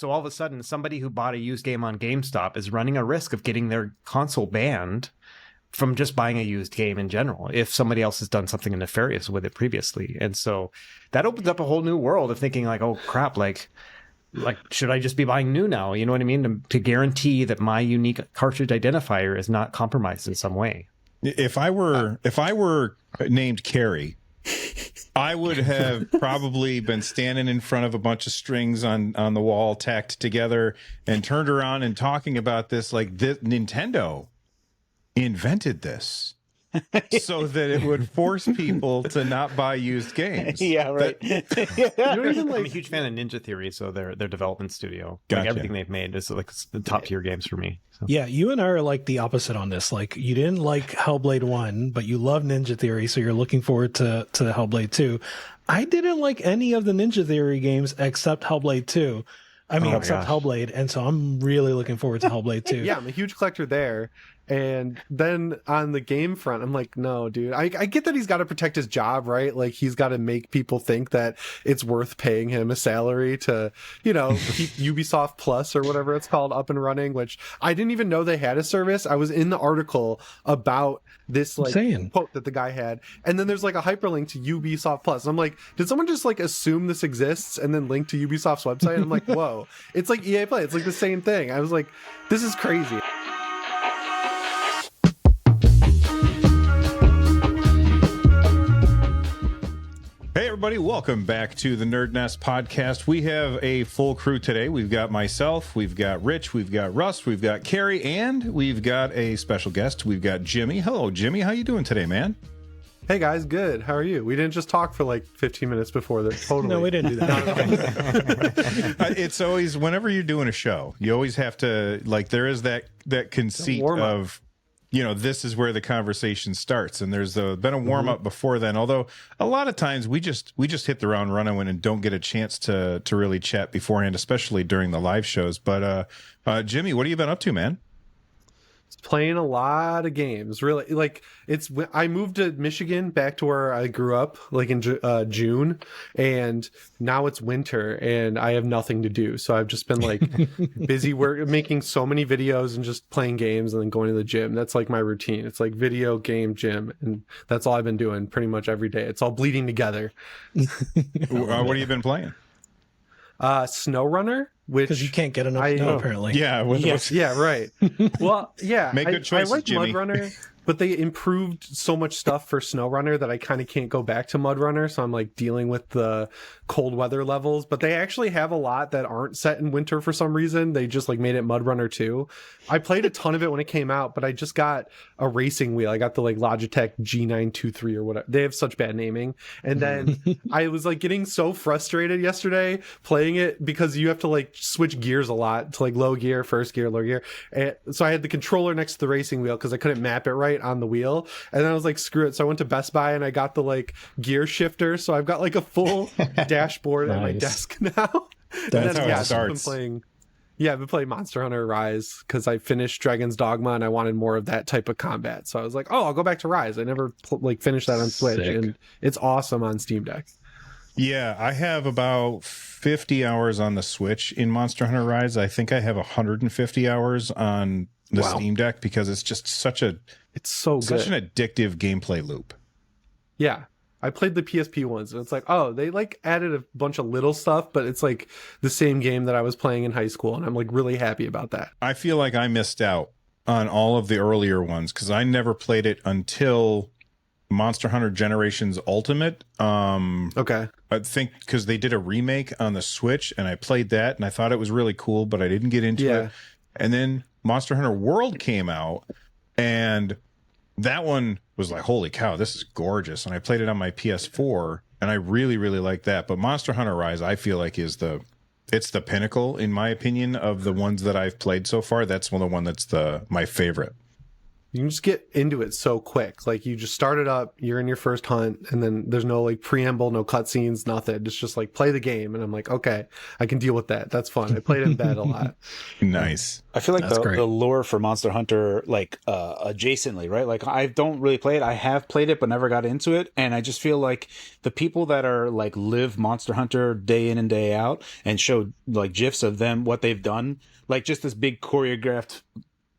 So all of a sudden, somebody who bought a used game on GameStop is running a risk of getting their console banned from just buying a used game in general, if somebody else has done something nefarious with it previously. And so that opens up a whole new world of thinking like, oh crap, like should I just be buying new now? You know what I mean? To guarantee that my unique cartridge identifier is not compromised in some way. If I were named Carrie, I would have probably been standing in front of a bunch of strings on the wall tacked together and turned around and talking about this like Nintendo invented this so that it would force people to not buy used games. Yeah, right. I'm a huge fan of Ninja Theory, so their development studio, Gotcha. like everything they've made is like the top tier games for me. So. Yeah, you and I are like the opposite on this. Like, you didn't like Hellblade 1, but you love Ninja Theory, so you're looking forward to Hellblade 2. I didn't like any of the Ninja Theory games except Hellblade 2. Except Hellblade, and so I'm really looking forward to Hellblade 2. Yeah, I'm a huge collector there. And then on the game front, I'm like, no, dude. I get that he's got to protect his job, right? Like, he's got to make people think that it's worth paying him a salary to, keep Ubisoft Plus or whatever it's called up and running, which I didn't even know they had a service. I was in the article about this quote that the guy had, and then there's like a hyperlink to Ubisoft Plus. I'm like, did someone just like assume this exists and then link to Ubisoft's website? And I'm like, whoa, it's like EA Play. It's like the same thing. I was like, this is crazy. Hey everybody, welcome back to the NerdNest podcast. We have a full crew today. We've got myself, we've got Rich, we've got Russ, we've got Carrie, and we've got a special guest. We've got Jimmy. Hello, Jimmy. How you doing today, man? Hey guys, good. How are you? We didn't just talk for like 15 minutes before this. Totally. No, we didn't do that. It's always, whenever you're doing a show, you always have to, like, there is that conceit of, this is where the conversation starts, and there's been a warm up before then. Although a lot of times we just hit the ground running and don't get a chance to really chat beforehand, especially during the live shows. But Jimmy, what have you been up to, man? Playing a lot of games, really. Like, I moved to Michigan, back to where I grew up, like in June, and now it's winter and I have nothing to do, so I've just been like busy making so many videos and just playing games and then going to the gym. That's like my routine. It's like video, game, gym, and that's all I've been doing pretty much every day. It's all bleeding together. What have you been playing? SnowRunner, which because you can't get enough snow, apparently. Yeah, right. Well, yeah, Make good choices, I like Jimmy. MudRunner, but they improved so much stuff for SnowRunner that I kind of can't go back to MudRunner, so I'm like dealing with the cold weather levels. But they actually have a lot that aren't set in winter for some reason. They just like made it MudRunner 2. I played a ton of it when it came out, but I just got a racing wheel. I got the like Logitech G923 or whatever. They have such bad naming. And then I was like getting so frustrated yesterday playing it because you have to like switch gears a lot to like low gear, first gear, low gear. And so I had the controller next to the racing wheel because I couldn't map it right on the wheel. And then I was like, screw it. So I went to Best Buy and I got the like gear shifter. So I've got like a full dashboard at my desk now. That's how it starts. I've been playing Monster Hunter Rise because I finished Dragon's Dogma and I wanted more of that type of combat. So I was like, oh, I'll go back to Rise. I never finished that on Switch. Sick. And it's awesome on Steam Deck. Yeah, I have about 50 hours on the Switch in Monster Hunter Rise. I think I have 150 hours on the Steam Deck because it's just such an addictive gameplay loop. Yeah. I played the PSP ones and it's like, oh, they like added a bunch of little stuff, but it's like the same game that I was playing in high school. And I'm like really happy about that. I feel like I missed out on all of the earlier ones because I never played it until Monster Hunter Generations Ultimate. Okay. I think because they did a remake on the Switch and I played that and I thought it was really cool, but I didn't get into it. And then Monster Hunter World came out and that one was like, holy cow, this is gorgeous. And I played it on my PS4 and I really, really like that. But Monster Hunter Rise, I feel like it's the pinnacle, in my opinion, of the ones that I've played so far. That's the one that's my favorite. You can just get into it so quick. Like, you just start it up, you're in your first hunt, and then there's no like preamble, no cutscenes, nothing. It's just like play the game, and I'm like, okay, I can deal with that. That's fun. I played in bed a lot. Nice. I feel like the lore for Monster Hunter, like adjacently, right? Like, I don't really play it. I have played it, but never got into it. And I just feel like the people that are like live Monster Hunter day in and day out and show like GIFs of them, what they've done, like just this big choreographed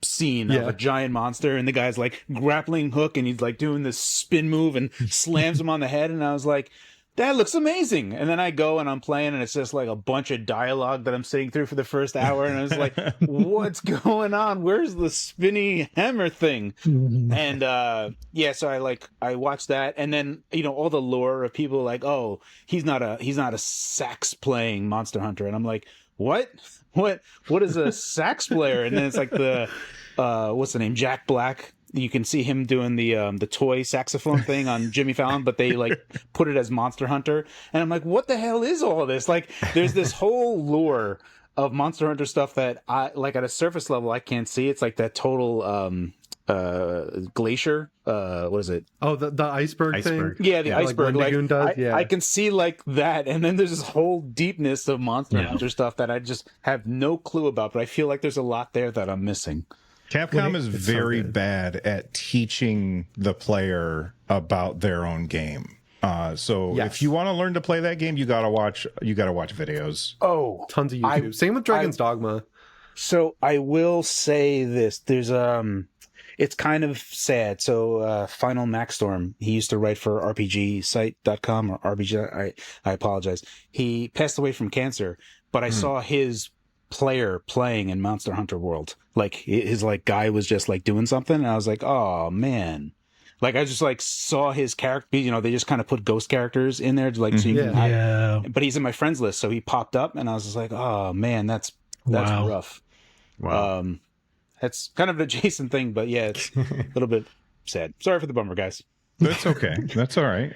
scene of a giant monster, and the guy's like grappling hook, and he's like doing this spin move and slams him on the head. And I was like, that looks amazing. And then I go and I'm playing, and it's just like a bunch of dialogue that I'm sitting through for the first hour, and I was like, what's going on? Where's the spinny hammer thing? And so I watched that, and then all the lore of people like, oh, he's not a sax playing Monster Hunter, and I'm like, what is a sax player? And then it's like the what's the name, Jack Black. You can see him doing the toy saxophone thing on Jimmy Fallon, but they like put it as Monster Hunter, and I'm like, what the hell is all this? Like, there's this whole lore of Monster Hunter stuff that I like at a surface level I can't see. It's like that total glacier, what is it? Oh, the iceberg thing. Yeah, the iceberg. Like Lagoon does. I can see like that, and then there's this whole deepness of Monster Hunter stuff that I just have no clue about. But I feel like there's a lot there that I'm missing. Capcom is very bad at teaching the player about their own game. So if you want to learn to play that game, you gotta watch videos. Oh, tons of YouTube. Same with Dragon's Dogma. So I will say this: there's it's kind of sad. So Final Maxstorm, he used to write for RPGsite.com or RPG. I apologize. He passed away from cancer, but I saw his player playing in Monster Hunter World. Like his like guy was just like doing something, and I was like, oh man. Like I just like saw his character, they just kind of put ghost characters in there to like so you can but he's in my friends list, so he popped up, and I was just like, oh man, that's rough. Wow. That's kind of an adjacent thing, but yeah, it's a little bit sad. Sorry for the bummer, guys. That's okay. That's all right.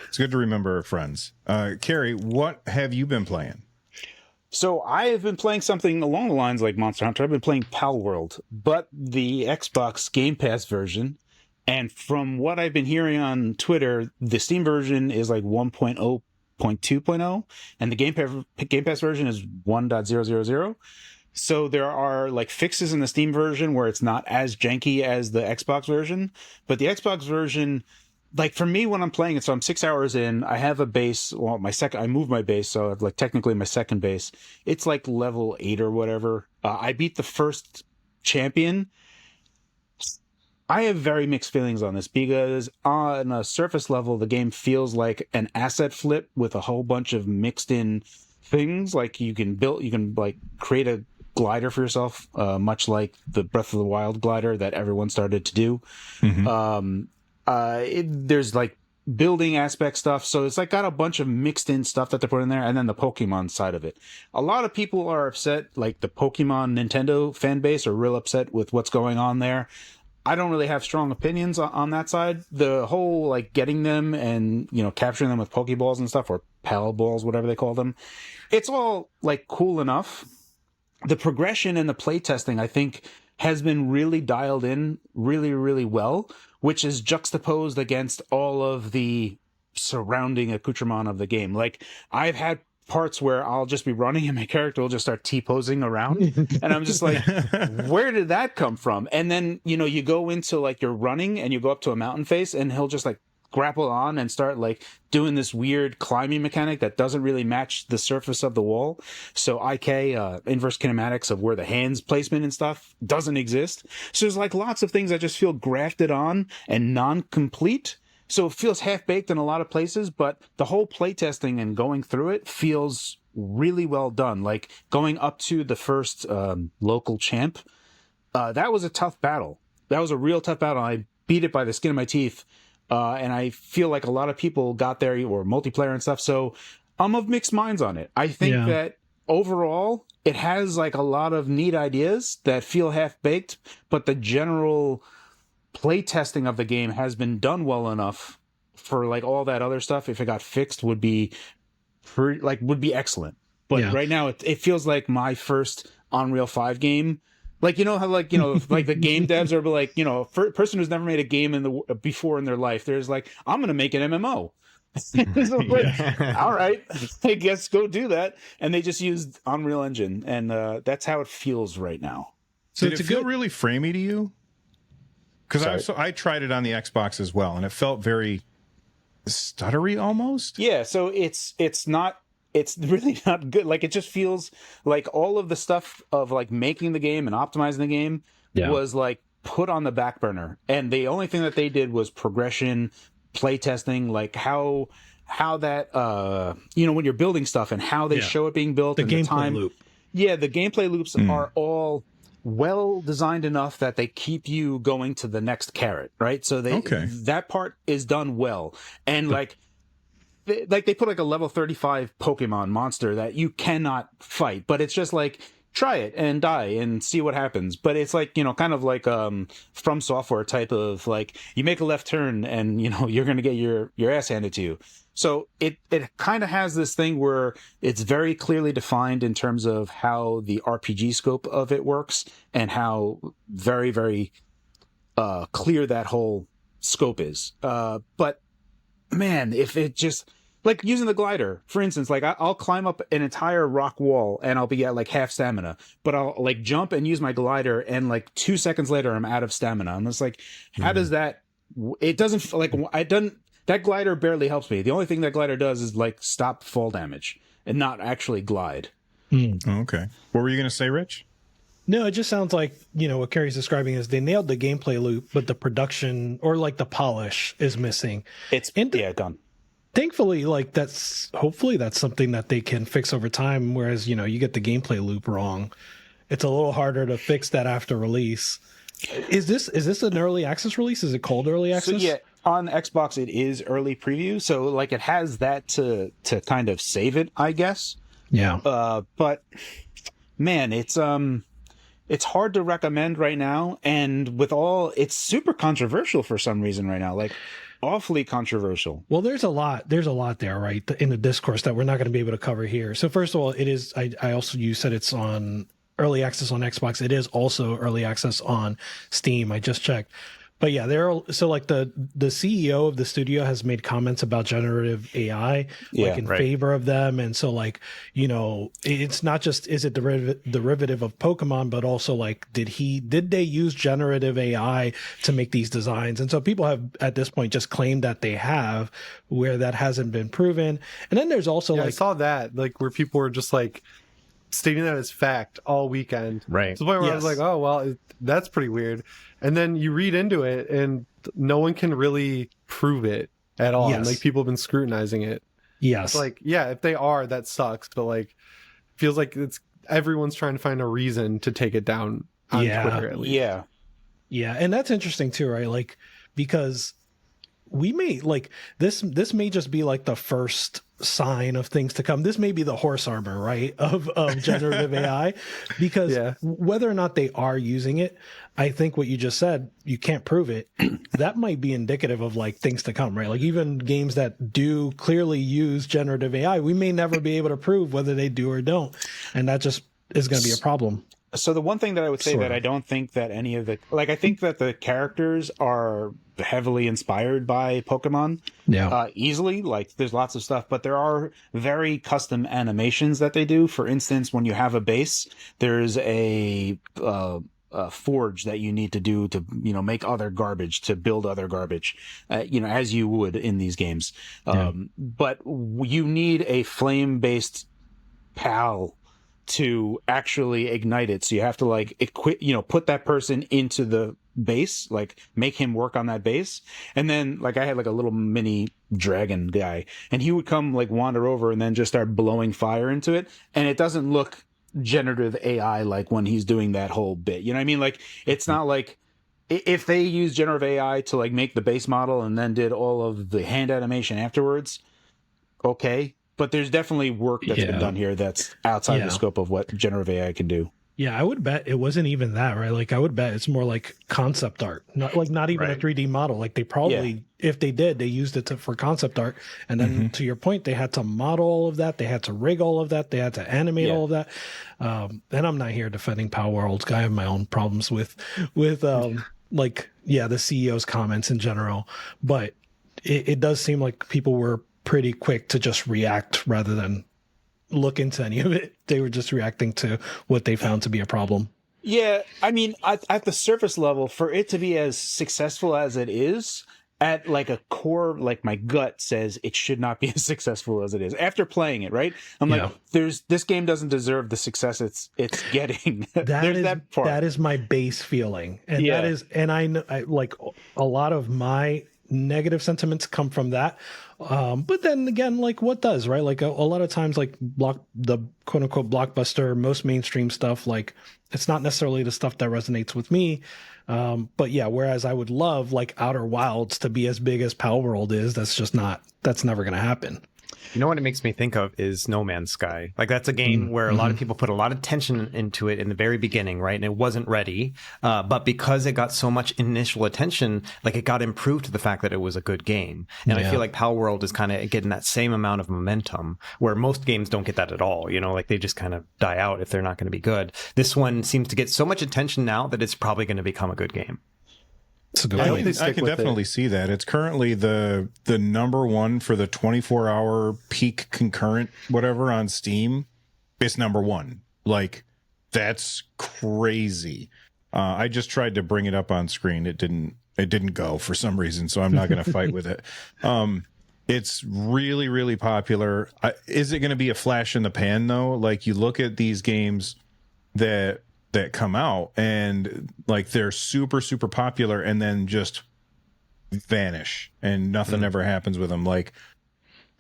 It's good to remember friends. Carrie, what have you been playing? So I have been playing something along the lines like Monster Hunter. I've been playing Pal World, but the Xbox Game Pass version. And from what I've been hearing on Twitter, the Steam version is like 1.0.2.0, and the Game Pass version is 1.0.0.0. So there are like fixes in the Steam version where it's not as janky as the Xbox version, but the Xbox version, like for me when I'm playing it, so I'm 6 hours in, I have a base, well, I moved my base, so I've like technically my second base. It's like level 8 or whatever. I beat the first champion. I have very mixed feelings on this because on a surface level, the game feels like an asset flip with a whole bunch of mixed in things. Like you can like create a glider for yourself, much like the Breath of the Wild glider that everyone started to do. There's like building aspect stuff, so it's like got a bunch of mixed in stuff that they put in there, and then the Pokemon side of it. A lot of people are upset, like the Pokemon Nintendo fan base are real upset with what's going on there. I don't really have strong opinions on that side. The whole like getting them and capturing them with Pokeballs and stuff, or Pal Balls, whatever they call them, it's all like cool enough. The progression and the playtesting, I think, has been really dialed in really, really well, which is juxtaposed against all of the surrounding accoutrement of the game. Like, I've had parts where I'll just be running and my character will just start T-posing around. And I'm just like, where did that come from? And then, you go into like you're running and you go up to a mountain face and he'll just like grapple on and start like doing this weird climbing mechanic that doesn't really match the surface of the wall. So inverse kinematics of where the hands placement and stuff doesn't exist. So there's like lots of things that just feel grafted on and non-complete. So it feels half-baked in a lot of places, but the whole playtesting and going through it feels really well done. Like going up to the first local champ, that was a tough battle. That was a real tough battle. I beat it by the skin of my teeth. And I feel like a lot of people got there, or multiplayer and stuff. So I'm of mixed minds on it. I think that overall it has like a lot of neat ideas that feel half-baked, but the general playtesting of the game has been done well enough for like all that other stuff. If it got fixed, would be excellent. But right now it feels like my first Unreal 5 game Like, you know how, like, you know, like the game devs are like, you know, for a person who's never made a game before in their life, there's like, I'm going to make an MMO. So like, all right, I guess go do that. And they just used Unreal Engine, and that's how it feels right now. So did it feel really framey to you? Because I tried it on the Xbox as well, and it felt very stuttery almost. Yeah, so it's really not good. Like, it just feels like all of the stuff of like making the game and optimizing the game was like put on the back burner, and the only thing that they did was progression, play testing, like how that you know, when you're building stuff and how they show it being built, the and gameplay the time loop. Yeah, the gameplay loops are all well designed enough that they keep you going to the next carrot, right? So that part is done well. And like they put like a level 35 Pokemon monster that you cannot fight, but it's just like, try it and die and see what happens. But it's like, you know, kind of like From Software type of like, you make a left turn and, you know, you're going to get your ass handed to you. So it kind of has this thing where it's very clearly defined in terms of how the RPG scope of it works, and how very, very clear that whole scope is. But man, if it just, like using the glider, for instance, like I'll climb up an entire rock wall and I'll be at like half stamina, but I'll like jump and use my glider, and like 2 seconds later I'm out of stamina. I'm just like, how does that? It doesn't like that glider barely helps me. The only thing that glider does is like stop fall damage and not actually glide. Okay. What were you going to say, Rich? No, it just sounds like, you know, what Carrie's describing is they nailed the gameplay loop, but the production or like the polish is missing. It's done. Thankfully, like hopefully that's something that they can fix over time. Whereas, you know, you get the gameplay loop wrong, it's a little harder to fix that after release. Is this an early access release? Is it called early access? So yeah, on Xbox it is early preview, so like it has that to kind of save it, I guess. Yeah. But man, it's hard to recommend right now, and it's super controversial for some reason right now, like awfully controversial. Well, there's a lot there, right, in the discourse that we're not going to be able to cover here. So first of all, it is, I also, you said it's on early access on Xbox. It is also early access on Steam. I just checked. But yeah, so like the CEO of the studio has made comments about generative AI, like in favor of them. And so like, you know, it's not just, is it derivative of Pokemon, but also like, did they use generative AI to make these designs? And so people have at this point just claimed that they have, where that hasn't been proven. And then there's also I saw that, like, where people were just like stating that as fact all weekend. Right. To the point where I was like, oh, well, that's pretty weird. And then you read into it and no one can really prove it at all. Yes. And like people have been scrutinizing it. Yes. It's like, yeah, if they are, that sucks. But like, feels like everyone's trying to find a reason to take it down on Twitter at least. Yeah. Yeah. And that's interesting too, right? Like, because we may like this may just be like the first sign of things to come. This may be the horse armor, right, of generative AI, because whether or not they are using it, I think what you just said, you can't prove it. That might be indicative of like things to come, right? Like even games that do clearly use generative AI, we may never be able to prove whether they do or don't, and that just is going to be a problem. So the one thing that I would say that I don't think that any of the, like, I think that the characters are heavily inspired by Pokemon. Yeah. Easily. Like, there's lots of stuff, but there are very custom animations that they do. For instance, when you have a base, there's a forge that you need to do to, you know, make other garbage, to build other garbage, you know, as you would in these games. But you need a flame-based PAL to actually ignite it. So you have to like put that person into the base, like make him work on that base. And then like I had like a little mini dragon guy, and he would come like wander over and then just start blowing fire into it. And it doesn't look generative AI like when he's doing that whole bit. You know what I mean? Like it's not like if they use generative AI to like make the base model and then did all of the hand animation afterwards, okay. But there's definitely work that's been done here that's outside the scope of what generative AI can do. Yeah, I would bet it wasn't even that, right? Like I would bet it's more like concept art, not even a Right. 3D model. Like they probably, if they did, they used it for concept art. And then to your point, they had to model all of that, they had to rig all of that, they had to animate all of that. And I'm not here defending Power World. I have my own problems with the CEO's comments in general, but it does seem like people were pretty quick to just react rather than look into any of it. They were just reacting to what they found to be a problem. Yeah, I mean, at the surface level, for it to be as successful as it is, at like a core, like my gut says it should not be as successful as it is. After playing it, right? I'm like, this game doesn't deserve the success it's getting. That is my base feeling, and that is, and I know, like a lot of my negative sentiments come from that. But then again, like what does, right? Like a lot of times, like the quote unquote blockbuster, most mainstream stuff, like it's not necessarily the stuff that resonates with me. But yeah, whereas I would love like Outer Wilds to be as big as Pal World is, that's never going to happen. You know what it makes me think of is No Man's Sky. Like that's a game where a lot of people put a lot of tension into it in the very beginning, right? And it wasn't ready. But because it got so much initial attention, like it got improved to the fact that it was a good game. And I feel like Pal World is kind of getting that same amount of momentum where most games don't get that at all. You know, like they just kind of die out if they're not going to be good. This one seems to get so much attention now that it's probably going to become a good game. I can definitely see that. It's currently the number one for the 24-hour peak concurrent whatever on Steam. It's number one. Like that's crazy. I just tried to bring it up on screen. It didn't go for some reason, so I'm not going to fight with it. It's really, really popular. Is it going to be a flash in the pan though? Like you look at these games that come out and like they're super, super popular and then just vanish and nothing ever happens with them. Like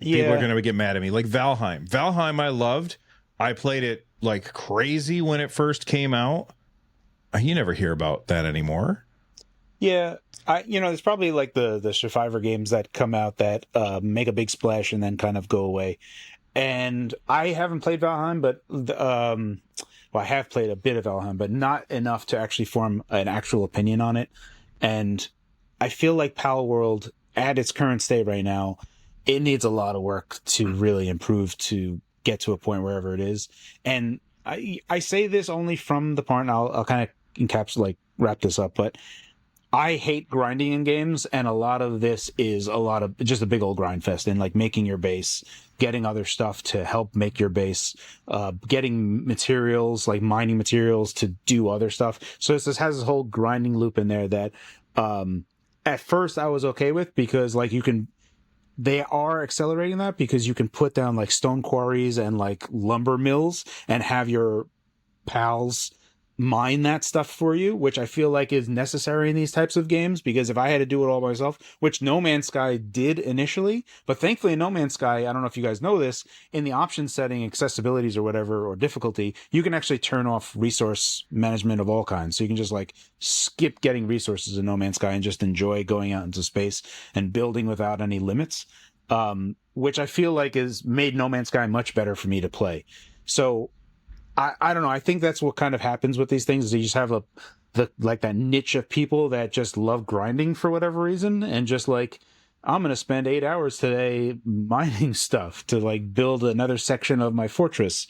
people are going to get mad at me. Like Valheim I loved. I played it like crazy when it first came out. You never hear about that anymore. Yeah. There's probably like the Survivor games that come out that make a big splash and then kind of go away. And I haven't played Valheim, but I have played a bit of Valheim, but not enough to actually form an actual opinion on it. And I feel like Pal World, at its current state right now, it needs a lot of work to really improve to get to a point wherever it is. And I say this only from the part, and I'll kind of wrap this up, but I hate grinding in games, and a lot of this is a lot of just a big old grind fest and like making your base, getting other stuff to help make your base, getting materials, like mining materials to do other stuff. So it just has this whole grinding loop in there that at first I was okay with because like they are accelerating that because you can put down like stone quarries and like lumber mills and have your pals mine that stuff for you, which I feel like is necessary in these types of games, because if I had to do it all myself, which No Man's Sky did initially, but thankfully in No Man's Sky, I don't know if you guys know this, in the option setting, accessibilities or whatever, or difficulty, you can actually turn off resource management of all kinds. So you can just like skip getting resources in No Man's Sky and just enjoy going out into space and building without any limits, which I feel like has made No Man's Sky much better for me to play. So I don't know. I think that's what kind of happens with these things is you just have that niche of people that just love grinding for whatever reason. And just like, I'm going to spend 8 hours today mining stuff to like build another section of my fortress.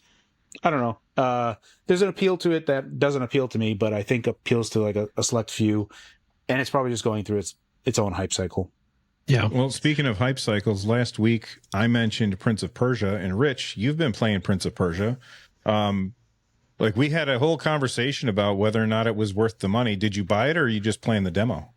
I don't know. There's an appeal to it that doesn't appeal to me, but I think appeals to like a select few. And it's probably just going through its own hype cycle. Yeah. Well, speaking of hype cycles, last week I mentioned Prince of Persia, and Rich, you've been playing Prince of Persia. Like we had a whole conversation about whether or not it was worth the money. Did you buy it or are you just playing the demo?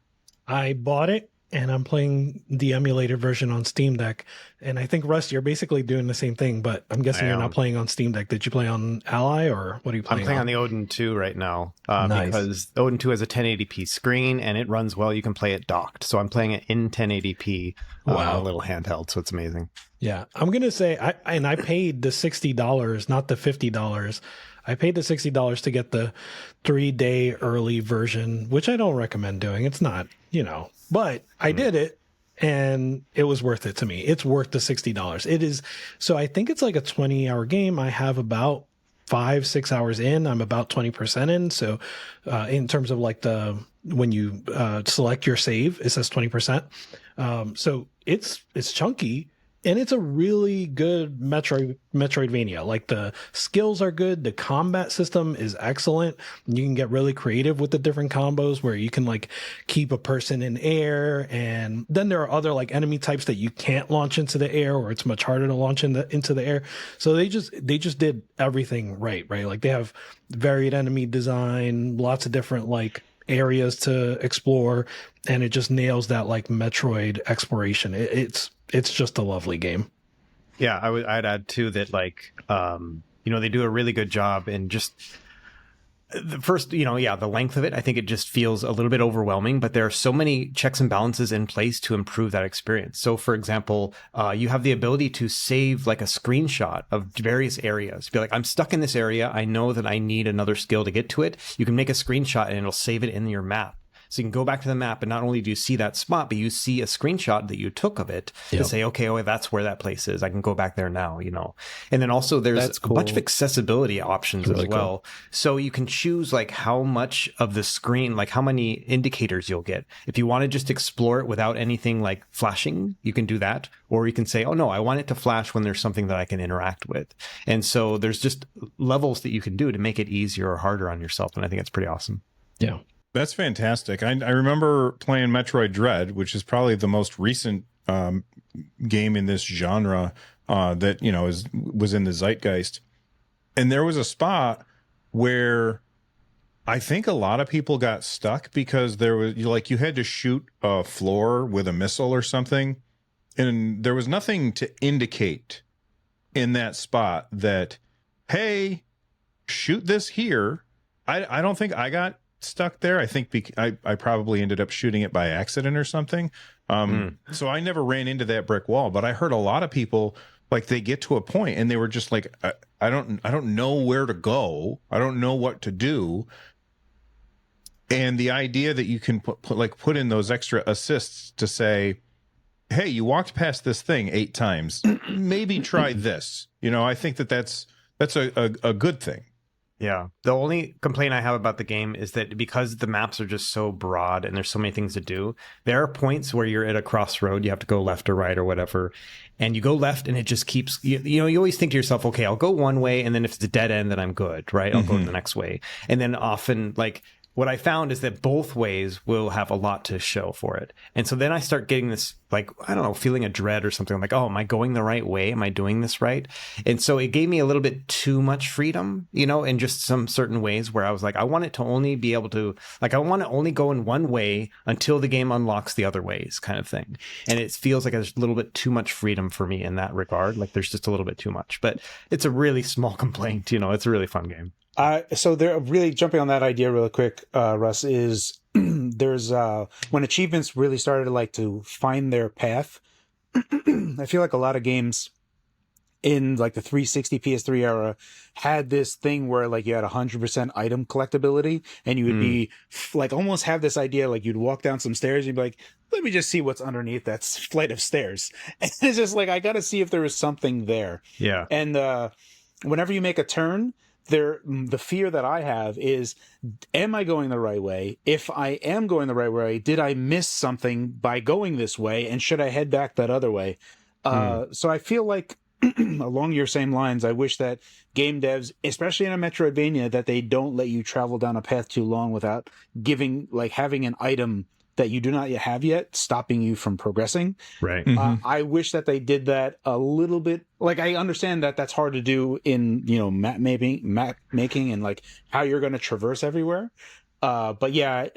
I bought it and I'm playing the emulator version on Steam Deck. And I think, Russ, you're basically doing the same thing, but I'm guessing you're not playing on Steam Deck. Did you play on Ally or what are you playing? I'm playing on the Odin 2 right now Nice. because Odin 2 has a 1080p screen and it runs well. You can play it docked. So I'm playing it in 1080p on a little handheld. So it's amazing. Yeah. I'm going to say, I paid the $60, not the $50. I paid the $60 to get the 3-day early version, which I don't recommend doing. It's not, but I did it and it was worth it to me. It's worth the $60. It is. So I think it's like a 20-hour game. I have about 5-6 hours in. I'm about 20% in. So in terms of like when you select your save, it says 20%. So it's chunky. And it's a really good Metroidvania. Like the skills are good. The combat system is excellent. You can get really creative with the different combos where you can like keep a person in air. And then there are other like enemy types that you can't launch into the air, or it's much harder to launch into the air. So they just did everything right? Like they have varied enemy design, lots of different like areas to explore, and it just nails that like Metroid exploration. It's just a lovely game. Yeah, I'd add too that like they do a really good job in just the first, the length of it. I think it just feels a little bit overwhelming, but there are so many checks and balances in place to improve that experience. So for example, you have the ability to save like a screenshot of various areas. Be like, I'm stuck in this area. I know that I need another skill to get to it. You can make a screenshot and it'll save it in your map. So you can go back to the map, and not only do you see that spot, but you see a screenshot that you took of it to say, okay, that's where that place is. I can go back there now, And then also there's a bunch of accessibility options as well. Cool. So you can choose like how much of the screen, like how many indicators you'll get. If you want to just explore it without anything like flashing, you can do that. Or you can say, oh no, I want it to flash when there's something that I can interact with. And so there's just levels that you can do to make it easier or harder on yourself. And I think it's pretty awesome. Yeah. That's fantastic. I remember playing Metroid Dread, which is probably the most recent game in this genre that was in the zeitgeist. And there was a spot where I think a lot of people got stuck because there was you had to shoot a floor with a missile or something, and there was nothing to indicate in that spot that, hey, shoot this here. I don't think I got stuck there. I think I probably ended up shooting it by accident or something. So I never ran into that brick wall, but I heard a lot of people like they get to a point and they were just like, I don't know where to go. I don't know what to do. And the idea that you can put in those extra assists to say, hey, you walked past this thing 8 times, maybe try this. I think that's a good thing. Yeah. The only complaint I have about the game is that because the maps are just so broad and there's so many things to do, there are points where you're at a crossroad, you have to go left or right or whatever, and you go left and it just keeps, you always think to yourself, okay, I'll go one way, and then if it's a dead end, then I'm good, right? I'll go to the next way. And then often, like, what I found is that both ways will have a lot to show for it. And so then I start getting this, like, I don't know, feeling a dread or something. I'm like, oh, am I going the right way? Am I doing this right? And so it gave me a little bit too much freedom, in just some certain ways where I was like, I want it to only be able to, like, I want to only go in one way until the game unlocks the other ways kind of thing. And it feels like there's a little bit too much freedom for me in that regard. Like there's just a little bit too much, but it's a really small complaint. It's a really fun game. So they're really jumping on that idea really quick, Russ, is there's when achievements really started to find their path. I feel like a lot of games in like the 360 PS3 era had this thing where you had 100% item collectability, and you would be almost have this idea, you'd walk down some stairs, you'd be like, let me just see what's underneath that flight of stairs. And it's just I got to see if there was something there. Yeah. And whenever you make a turn, the fear that I have is, am I going the right way? If I am going the right way, did I miss something by going this way? And should I head back that other way? So I feel like along your same lines, I wish that game devs, especially in a Metroidvania, that they don't let you travel down a path too long without having an item that you do not yet have yet, stopping you from progressing. Right. I wish that they did that a little bit. I understand that that's hard to do in, map making and how you're going to traverse everywhere. But yeah,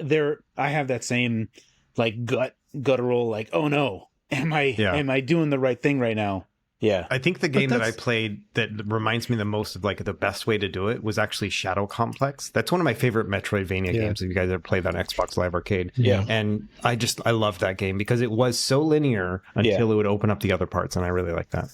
I have that same guttural, oh no, am I doing the right thing right now? Yeah. I think the game that I played that reminds me the most of the best way to do it was actually Shadow Complex. That's one of my favorite Metroidvania games. If you guys ever played that on Xbox Live Arcade. Yeah. And I loved that game because it was so linear until it would open up the other parts. And I really like that.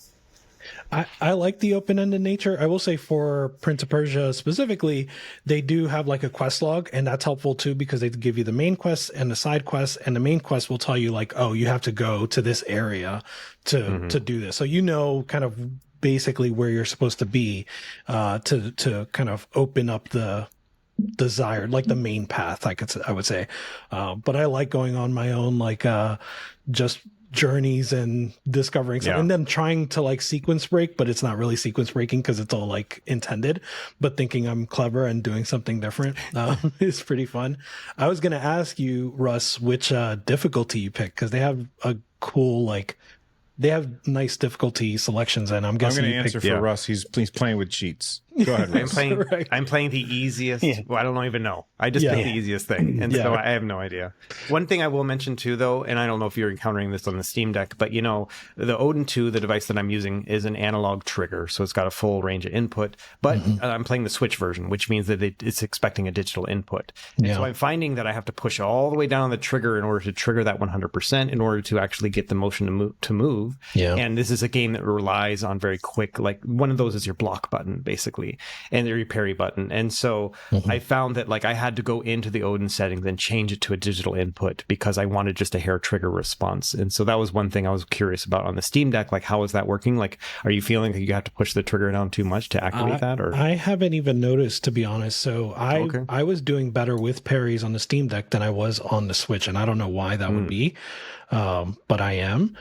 I like the open-ended nature. I will say for Prince of Persia specifically, they do have a quest log, and that's helpful too because they give you the main quests and the side quests, and the main quest will tell you oh, you have to go to this area to do this. So kind of basically where you're supposed to be to kind of open up the desired, like the main path, I would say. But I like going on my own, like just journeys and discovering something, and then trying to like sequence break, but it's not really sequence breaking because it's all like intended, but thinking I'm clever and doing something different is pretty fun. I was going to ask you, Russ, which difficulty you pick, because they have a cool, like, they have nice difficulty selections, and I'm guessing I'm going to answer for Russ. He's playing with cheats. Go ahead, Russ. I'm playing the easiest. Well, I don't even know. I just picked the easiest thing, and so I have no idea. One thing I will mention too, though, and I don't know if you're encountering this on the Steam Deck, but you know, the Odin 2, the device that I'm using, is an analog trigger, so it's got a full range of input. But I'm playing the Switch version, which means that it's expecting a digital input. And so I'm finding that I have to push all the way down on the trigger in order to trigger that 100%, in order to actually get the motion to move. And this is a game that relies on very quick, like one of those is your block button, basically, and your parry button. And so I found that like I had to go into the Odin settings and change it to a digital input because I wanted just a hair trigger response. And so that was one thing I was curious about on the Steam Deck. Like, how is that working? Like, are you feeling like you have to push the trigger down too much to activate that? Or I haven't even noticed, to be honest. So I was doing better with parries on the Steam Deck than I was on the Switch, and I don't know why that would be, but I am.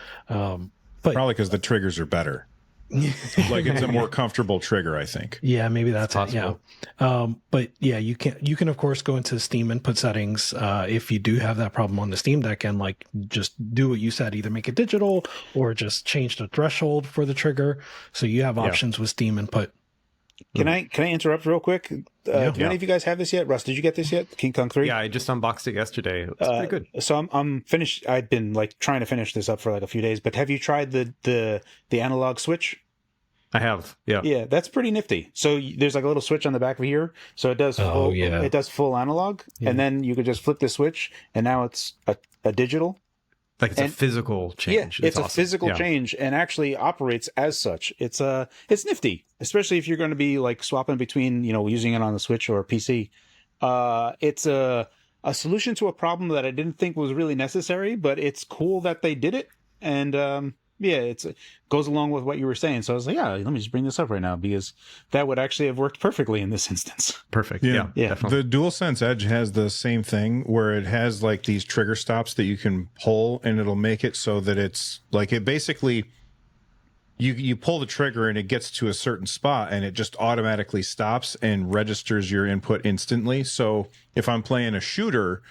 But probably because the triggers are better. Like it's a more comfortable trigger, I think. Yeah, maybe that's possible. But yeah, you can of course go into Steam input settings if you do have that problem on the Steam Deck, and like just do what you said, either make it digital or just change the threshold for the trigger. So you have options with Steam input. Can I interrupt real quick? Do any of you guys have this yet? Russ, did you get this yet? King Kong 3? Yeah, I just unboxed it yesterday. It's pretty good. So I'm finished. I'd been like trying to finish this up for like a few days, but have you tried the analog switch? I have. Yeah. Yeah, that's pretty nifty. So there's like a little switch on the back of here, so it does it does full analog, and then you could just flip the switch, and now it's a digital. Like it's a physical change. Yeah, it's a physical change, and actually operates as such. It's nifty, especially if you're going to be like swapping between, you know, using it on the Switch or PC. It's a solution to a problem that I didn't think was really necessary, but it's cool that they did it, and it goes along with what you were saying. So I was like, yeah, let me just bring this up right now, because that would actually have worked perfectly in this instance. Perfect. Yeah. The DualSense Edge has the same thing where it has like these trigger stops that you can pull, and it'll make it so that it's like, it basically, you pull the trigger and it gets to a certain spot and it just automatically stops and registers your input instantly. So if I'm playing a shooter,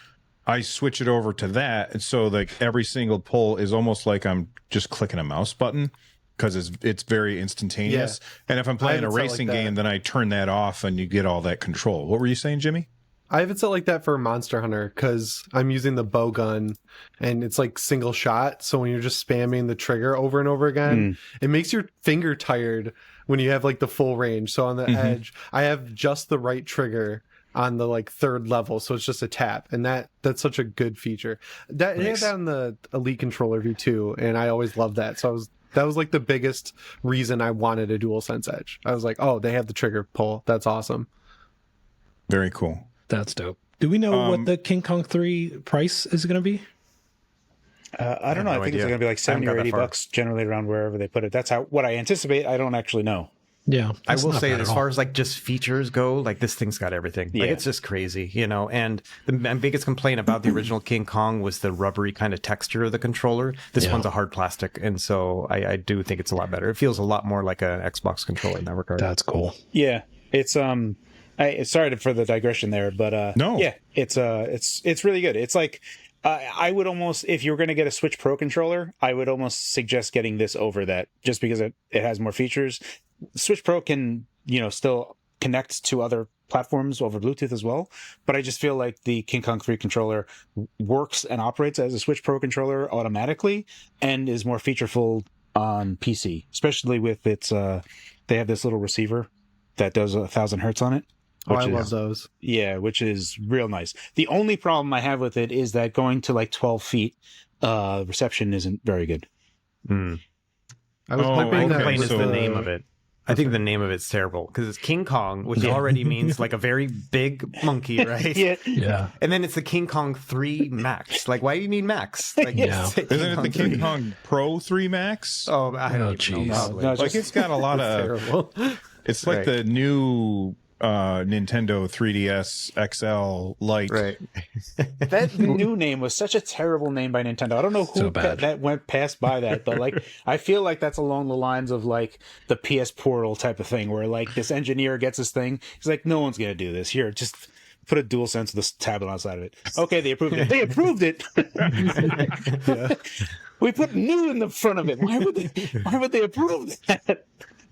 I switch it over to that, and so like every single pull is almost like I'm just clicking a mouse button, because it's very instantaneous. And if I'm playing a racing game, then I turn that off and you get all that control. What were you saying, Jimmy? I have it set like that for Monster Hunter because I'm using the bow gun, and it's like single shot. So when you're just spamming the trigger over and over again, it makes your finger tired when you have like the full range. So on the Edge, I have just the right trigger on the like third level, so it's just a tap, and that's such a good feature. That they have that on the Elite controller view too, and I always loved that. So that was like the biggest reason I wanted a DualSense Edge. I was like, oh, they have the trigger pull. That's awesome. Very cool. That's dope. Do we know what the King Kong 3 price is going to be? I don't know. I think it's going to be like $70 or $80, generally around wherever they put it. That's what I anticipate. I don't actually know. Yeah, I will say, as far as like just features go, like this thing's got everything. Like it's just crazy, you know. And the biggest complaint about the original King Kong was the rubbery kind of texture of the controller. This one's a hard plastic, and so I do think it's a lot better. It feels a lot more like an Xbox controller in that regard. That's cool. Yeah, it's sorry for the digression there, but no, yeah, it's really good. It's like I would almost, if you were going to get a Switch Pro controller, I would almost suggest getting this over that, just because it has more features. Switch Pro can, you know, still connect to other platforms over Bluetooth as well, but I just feel like the King Kong 3 controller works and operates as a Switch Pro controller automatically, and is more featureful on PC, especially with its they have this little receiver that does 1,000 hertz on it. I love those. Yeah, which is real nice. The only problem I have with it is that going to like 12 feet, reception isn't very good. I was hoping that is the name of it. I think the name of it's terrible because it's King Kong, which already means like a very big monkey, right? Yeah. And then it's the King Kong 3 Max. Like, why do you need Max? Like, Yeah. just say Isn't it the King 3. Kong Pro 3 Max? Oh, I don't even know. jeez. Probably. No, Like it's got a lot of. Terrible. It's like Right. the new Nintendo 3DS XL Lite. Right. That new name was such a terrible name by Nintendo. I don't know who So bad. that went past by that, but like I feel like that's along the lines of like the PS Portal type of thing, where like this engineer gets his thing. He's like, no one's gonna do this. Here, just put a dual sense of this tablet outside of it. Okay, they approved it. They approved it. We put new in the front of it. Why would they approve that?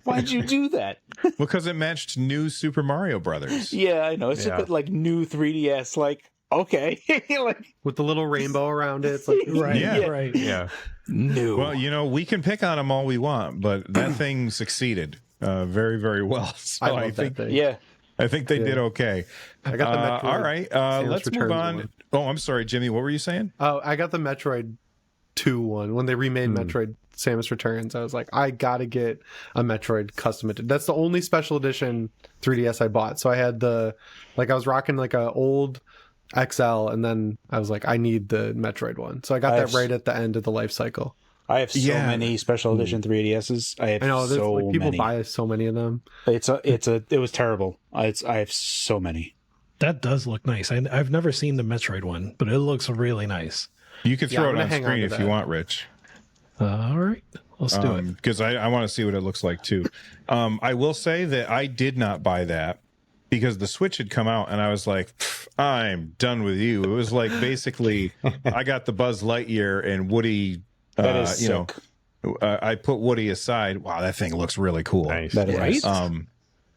Why'd you do that? Because it matched new Super Mario Brothers. Yeah, I know. It's Yeah. just like new 3DS. Like, okay, like With the little rainbow around it. It's like, Right. Yeah. Yeah. Right. Yeah. new. Well, you know, we can pick on them all we want, but that thing succeeded very, very well. So I love that think thing. Yeah. I think they did okay. I got the Metroid. All right, Samus let's move Returns on. one. Oh, I'm sorry, Jimmy. What were you saying? Oh, I got the Metroid 2 one. When they remade Metroid Samus Returns, I was like, I gotta get a Metroid custom edition. That's the only special edition 3DS I bought. So I had I was rocking like a old XL, and then I was like, I need the Metroid one. So I got that right at the end of the life cycle. I have so Yeah. many special edition 3DSs. I have I know there's so like people many. buy so many of them. It was terrible. I have so many. That does look nice. I've never seen the Metroid one, but it looks really nice. You can Yeah, throw I'm it gonna on hang on screen to if you that. want, Rich. All right. Let's do it. Because I want to see what it looks like too. I will say that I did not buy that because the Switch had come out and I was like, "Pff, I'm done with you." It was like basically I got the Buzz Lightyear and Woody. That is you sick. know, I put Woody aside. Wow, that thing looks really cool. Nice. That is Right?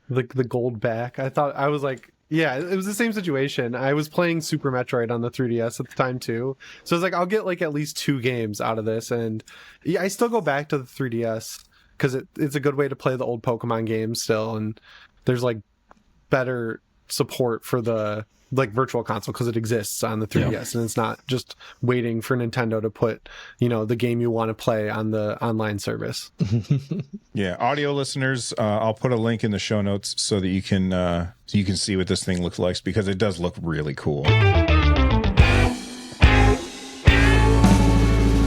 The gold back. I was like, yeah, it was the same situation. I was playing Super Metroid on the 3DS at the time too. So I was like, I'll get like at least 2 games out of this. And yeah, I still go back to the 3DS because it's a good way to play the old Pokemon games still. And there's like better support for the like virtual console because it exists on the 3DS and it's not just waiting for Nintendo to put, the game you want to play on the online service. Yeah, audio listeners, I'll put a link in the show notes so that you can see what this thing looks like because it does look really cool.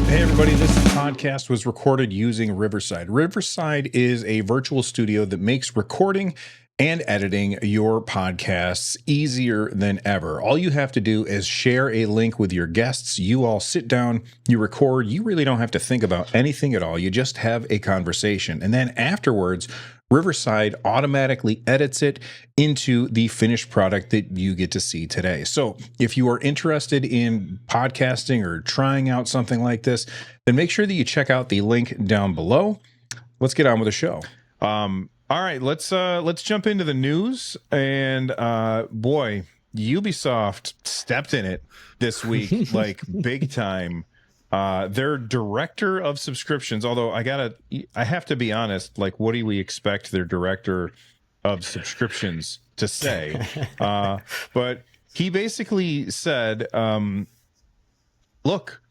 Hey everybody, this podcast was recorded using Riverside. Riverside is a virtual studio that makes recording and editing your podcasts easier than ever. All you have to do is share a link with your guests. You all sit down, you record. You really don't have to think about anything at all. You just have a conversation. And then afterwards, Riverside automatically edits it into the finished product that you get to see today. So if you are interested in podcasting or trying out something like this, then make sure that you check out the link down below. Let's get on with the show. All right, let's jump into the news. And boy, Ubisoft stepped in it this week, like big time. Their director of subscriptions, although I have to be honest, like what do we expect their director of subscriptions to say? But he basically said, look,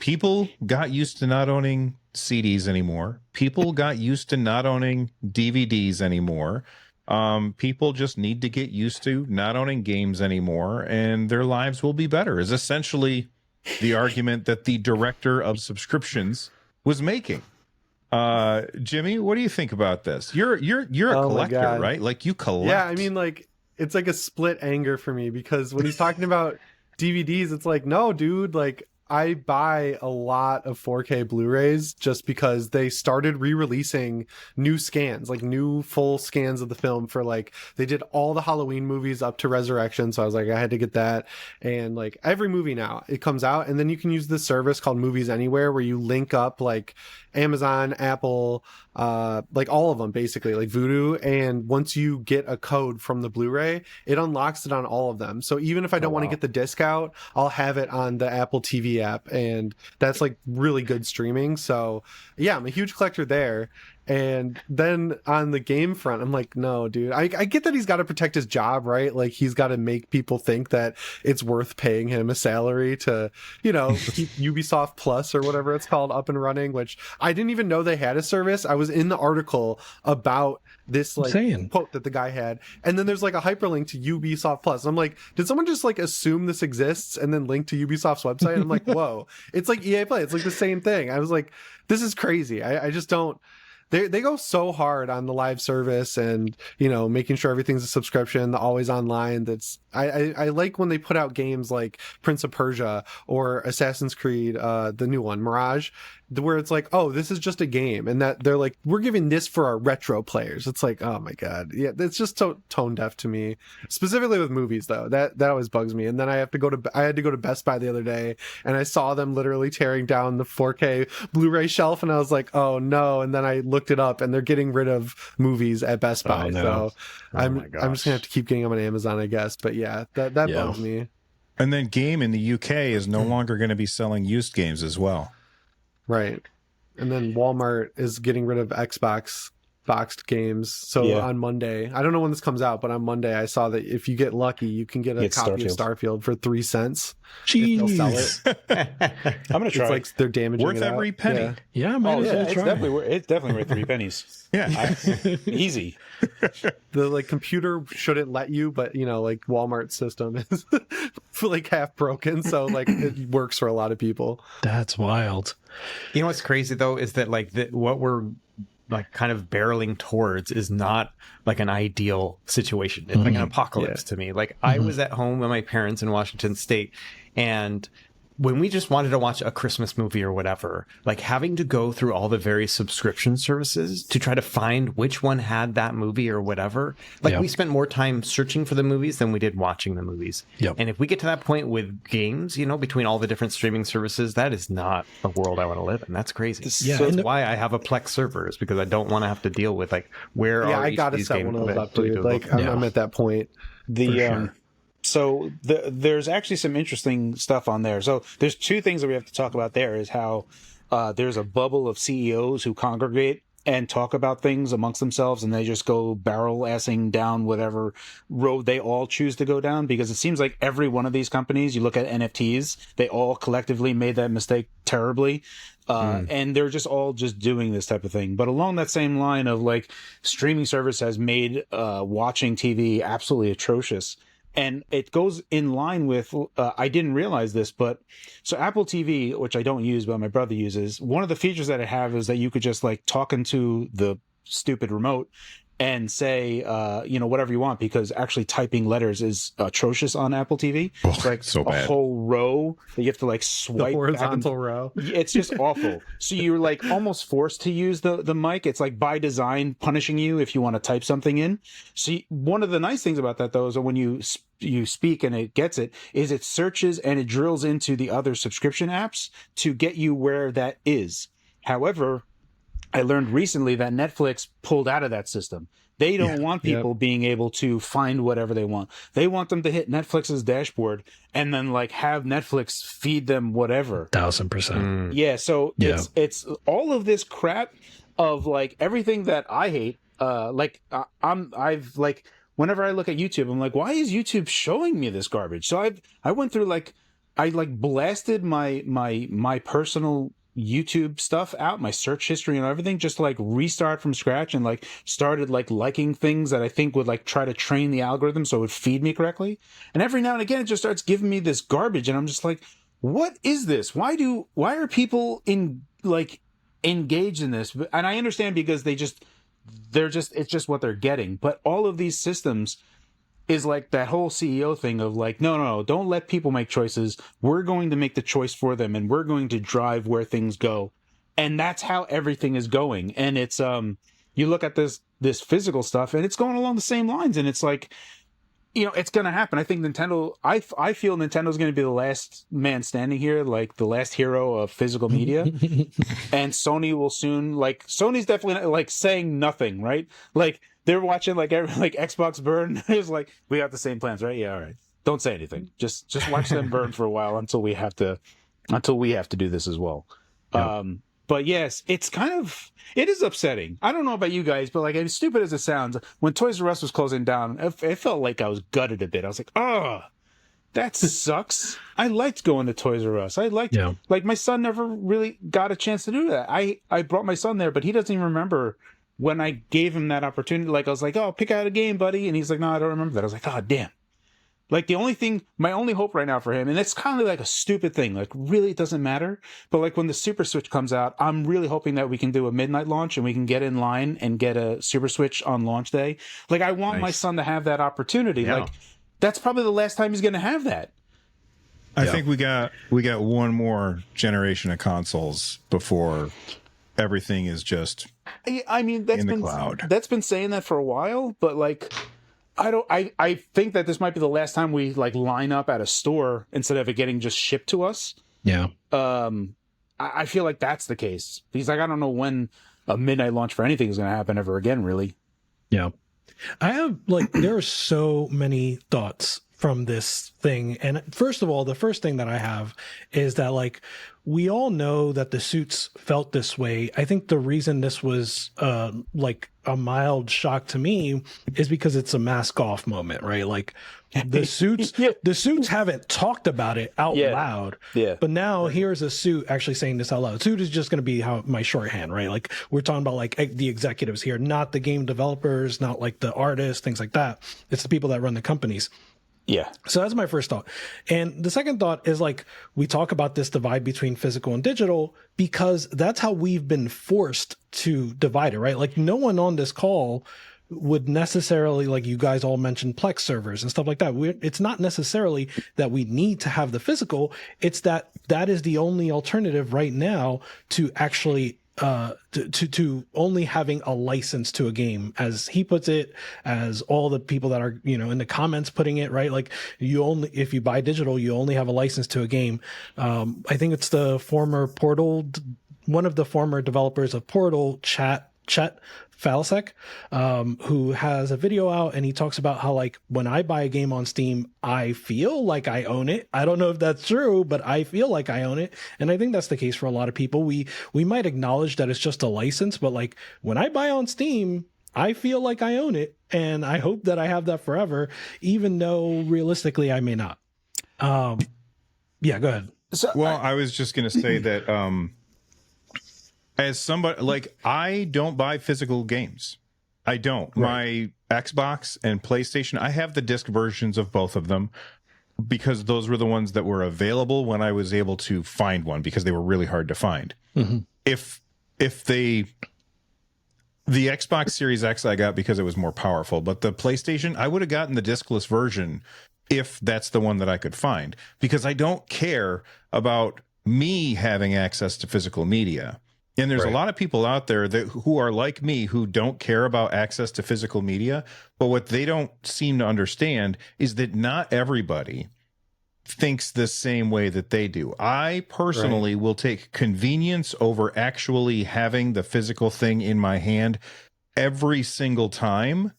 people got used to not owning CDs anymore. People got used to not owning DVDs anymore. People just need to get used to not owning games anymore, and their lives will be better, is essentially the argument that the director of subscriptions was making. Jimmy, what do you think about this? You're a Oh my collector, God. right? Like you collect. Yeah, I mean, like, it's like a split anger for me because when he's talking about DVDs, it's like, no, dude, like, I buy a lot of 4K Blu-rays just because they started re-releasing new scans, like new full scans of the film for like, they did all the Halloween movies up to Resurrection. So I was like, I had to get that. And like every movie now it comes out and then you can use this service called Movies Anywhere where you link up like Amazon, Apple, like all of them basically, like Vudu. And once you get a code from the Blu-ray, it unlocks it on all of them. So even if I don't want to get the disc out, I'll have it on the Apple TV app, and that's like really good streaming. So yeah, I'm a huge collector there. And then on the game front, I'm like, no, dude. I get that he's got to protect his job, right? Like he's got to make people think that it's worth paying him a salary to, you know, keep Ubisoft Plus or whatever it's called up and running, which I didn't even know they had a service. I was in the article about this like quote that the guy had, and then there's like a hyperlink to Ubisoft Plus. I'm like, did someone just like assume this exists and then link to Ubisoft's website? And I'm like, whoa, it's like EA Play. It's like the same thing. I was like, this is crazy. I just don't. They go so hard on the live service and, you know, making sure everything's a subscription, the always online. That's I like when they put out games like Prince of Persia or Assassin's Creed, the new one, Mirage, where it's like, oh, this is just a game, and that they're like, we're giving this for our retro players. It's like, oh my god, yeah, it's just so tone deaf to me. Specifically with movies, though, that always bugs me. And then I had to go to Best Buy the other day, and I saw them literally tearing down the 4K Blu-ray shelf, and I was like, oh no. And then I looked it up, and they're getting rid of movies at Best Buy. So I'm just gonna have to keep getting them on Amazon, I guess. But yeah, that bugs me. And then Game in the UK is no longer going to be selling used games as well. Right. And then Walmart is getting rid of Xbox boxed games. So on Monday, I don't know when this comes out, but on Monday I saw that if you get lucky, you can get a copy of Starfield for 3 cents. Jeez. If they'll sell it. I'm gonna try. It's like they're damaging worth it every out. penny. Yeah, might as well it's try. definitely worth 3 pennies. Yeah. Easy. The like computer shouldn't let you, but you know, like Walmart's system is like half broken, so like it works for a lot of people. That's wild. You know what's crazy though is that like what we're like kind of barreling towards is not like an ideal situation. It's like an apocalypse to me. Like I was at home with my parents in Washington State, and when we just wanted to watch a Christmas movie or whatever, like having to go through all the various subscription services to try to find which one had that movie or whatever, like we spent more time searching for the movies than we did watching the movies. And if we get to that point with games, you know, between all the different streaming services, that is not a world I want to live in. That's crazy. So that's why I have a Plex server, is because I don't want to have to deal with like where are I gotta these set games one of those up, dude. Like I'm at that point. So there's actually some interesting stuff on there. So there's 2 things that we have to talk about there is how there's a bubble of CEOs who congregate and talk about things amongst themselves, and they just go barrel-assing down whatever road they all choose to go down, because it seems like every one of these companies, you look at NFTs, they all collectively made that mistake terribly. And they're just all just doing this type of thing. But along that same line of like streaming service has made watching TV absolutely atrocious. And it goes in line with, I didn't realize this, but so Apple TV, which I don't use, but my brother uses, one of the features that I have is that you could just like talk into the stupid remote and say, you know, whatever you want, because actually typing letters is atrocious on Apple TV. It's like so bad. A whole row that you have to like swipe. The horizontal row. It's just awful. So you're like almost forced to use the mic. It's like by design punishing you if you want to type something in. So one of the nice things about that though is that when you speak and it gets it, is it searches and it drills into the other subscription apps to get you where that is. However, I learned recently that Netflix pulled out of that system. They don't want people being able to find whatever they want. They want them to hit Netflix's dashboard and then like have Netflix feed them whatever. 1000%. Yeah. So it's all of this crap of like everything that I hate. I've like, whenever I look at YouTube, I'm like, why is YouTube showing me this garbage? So I went through I blasted my personal YouTube stuff out, my search history and everything, just to like restart from scratch, and like started like liking things that I think would like try to train the algorithm so it would feed me correctly. And every now and again it just starts giving me this garbage, and I'm just like, what is this? Why are people engaged in this? And I understand because it's just what they're getting. But all of these systems is like that whole CEO thing of like, no, don't let people make choices. We're going to make the choice for them, and we're going to drive where things go. And that's how everything is going. And it's, you look at this physical stuff and it's going along the same lines. And it's like, you know, it's going to happen. I think Nintendo, I feel Nintendo's going to be the last man standing here, like the last hero of physical media. And Sony will soon, like, Sony's definitely like saying nothing, right? Like, they're watching like Xbox burn. It's like, we got the same plans, right? Yeah, all right. Don't say anything. Just watch them burn for a while until we have to do this as well. Yep. But yes, it is upsetting. I don't know about you guys, but like, as stupid as it sounds, when Toys R Us was closing down, it felt like I was gutted a bit. I was like, oh, that sucks. I liked going to Toys R Us. Like, my son never really got a chance to do that. I brought my son there, but he doesn't even remember when I gave him that opportunity. Like, I was like, oh, pick out a game, buddy. And he's like, no, I don't remember that. I was like, oh, damn. Like, my only hope right now for him, and it's kind of like a stupid thing, like, really it doesn't matter, but like when the Super Switch comes out, I'm really hoping that we can do a midnight launch and we can get in line and get a Super Switch on launch day. Like, I want my son to have that opportunity. Yeah. Like, that's probably the last time he's going to have that. I think we got one more generation of consoles before everything is just I mean, that's in the been cloud. That's been saying that for a while, but like, I think that this might be the last time we like line up at a store instead of it getting just shipped to us. Yeah. I feel like that's the case. Because like, I don't know when a midnight launch for anything is going to happen ever again, really. Yeah. I have like, there are so many thoughts from this thing. And first of all, the first thing that I have is that like, we all know that the suits felt this way. I think the reason this was like a mild shock to me is because it's a mask off moment, right? Like the suits, the suits haven't talked about it out loud. Yeah. But now here's a suit actually saying this out loud. Suit is just going to be my shorthand, right? Like we're talking about like the executives here, not the game developers, not like the artists, things like that. It's the people that run the companies. Yeah. So that's my first thought. And the second thought is like, we talk about this divide between physical and digital because that's how we've been forced to divide it, right? Like no one on this call would necessarily, like you guys all mentioned Plex servers and stuff like that. It's not necessarily that we need to have the physical. It's that is the only alternative right now to actually to only having a license to a game, as he puts it, as all the people that are, you know, in the comments putting it, right? Like if you buy digital, you only have a license to a game. I think it's the former Portal, one of the former developers of Portal, Chet Falasek, who has a video out and he talks about how like when I buy a game on Steam, I feel like I own it. I don't know if that's true, but I feel like I own it. And I think that's the case for a lot of people. We might acknowledge that it's just a license, but like when I buy on Steam, I feel like I own it. And I hope that I have that forever, even though realistically I may not. Yeah, go ahead. I was just going to say that, as somebody, like, I don't buy physical games. I don't. Right. My Xbox and PlayStation, I have the disc versions of both of them because those were the ones that were available when I was able to find one because they were really hard to find. Mm-hmm. If the Xbox Series X I got because it was more powerful, but the PlayStation, I would have gotten the discless version if that's the one that I could find because I don't care about me having access to physical media. And there's a lot of people out there who are like me who don't care about access to physical media. But what they don't seem to understand is that not everybody thinks the same way that they do. I personally will take convenience over actually having the physical thing in my hand every single time.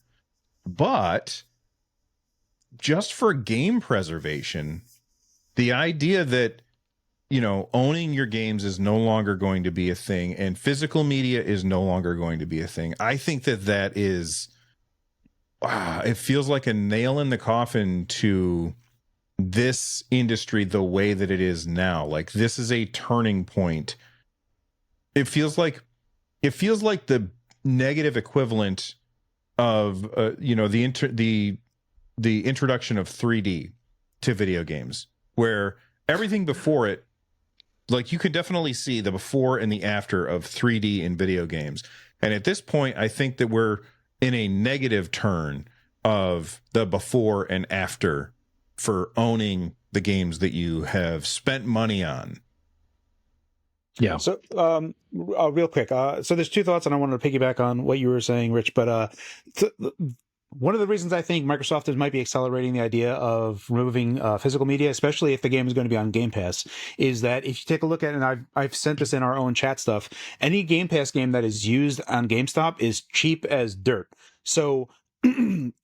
But just for game preservation, the idea that, you know, owning your games is no longer going to be a thing and physical media is no longer going to be a thing. I think that is, it feels like a nail in the coffin to this industry the way that it is now. Like this is a turning point. It feels like the negative equivalent of, you know, the introduction of 3D to video games where everything before it, like you could definitely see the before and the after of 3D in video games. And at this point, I think that we're in a negative turn of the before and after for owning the games that you have spent money on. Yeah. So, real quick. So there's two thoughts, and I wanted to piggyback on what you were saying, Rich. But one of the reasons I think Microsoft might be accelerating the idea of removing physical media, especially if the game is going to be on Game Pass, is that if you take a look at it, and I've sent this in our own chat stuff, any Game Pass game that is used on GameStop is cheap as dirt. So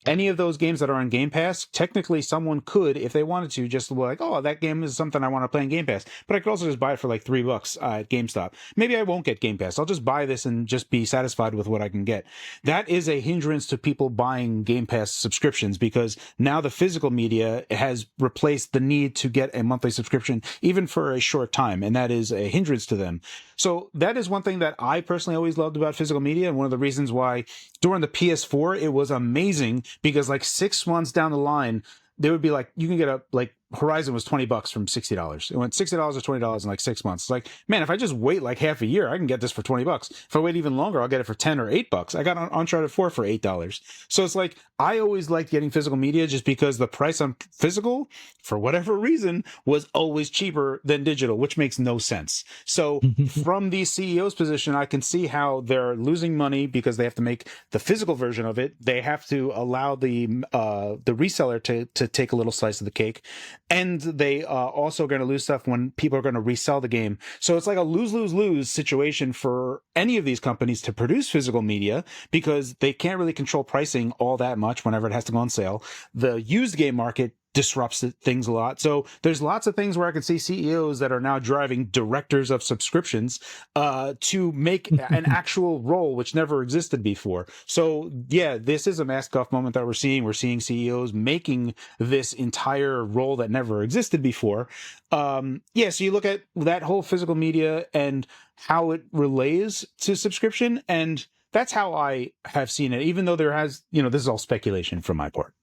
any of those games that are on Game Pass, technically someone could, if they wanted to, just like, oh, that game is something I want to play in Game Pass. But I could also just buy it for like $3 at GameStop. Maybe I won't get Game Pass. I'll just buy this and just be satisfied with what I can get. That is a hindrance to people buying Game Pass subscriptions, because now the physical media has replaced the need to get a monthly subscription, even for a short time. And that is a hindrance to them. So that is one thing that I personally always loved about physical media. And one of the reasons why during the PS4, it was amazing, because like 6 months down the line, they would be like, you can get a, like, Horizon was $20 from $60. It went $60 or $20 in like 6 months. It's like, man, if I just wait like half a year, I can get this for $20. If I wait even longer, I'll get it for $10 or $8. I got Uncharted 4 for $8. So it's like, I always liked getting physical media just because the price on physical, for whatever reason, was always cheaper than digital, which makes no sense. So from the CEO's position, I can see how they're losing money because they have to make the physical version of it. They have to allow the reseller to take a little slice of the cake. And they also are going to lose stuff when people are going to resell the game. So it's like a lose-lose-lose situation for any of these companies to produce physical media, because they can't really control pricing all that much whenever it has to go on sale. The used game market disrupts things a lot. So there's lots of things where I can see CEOs that are now driving directors of subscriptions to make an actual role which never existed before. So yeah, this is a mask off moment that we're seeing. We're seeing CEOs making this entire role that never existed before. So you look at that whole physical media and how it relays to subscription, and that's how I have seen it, even though there has, this is all speculation from my part.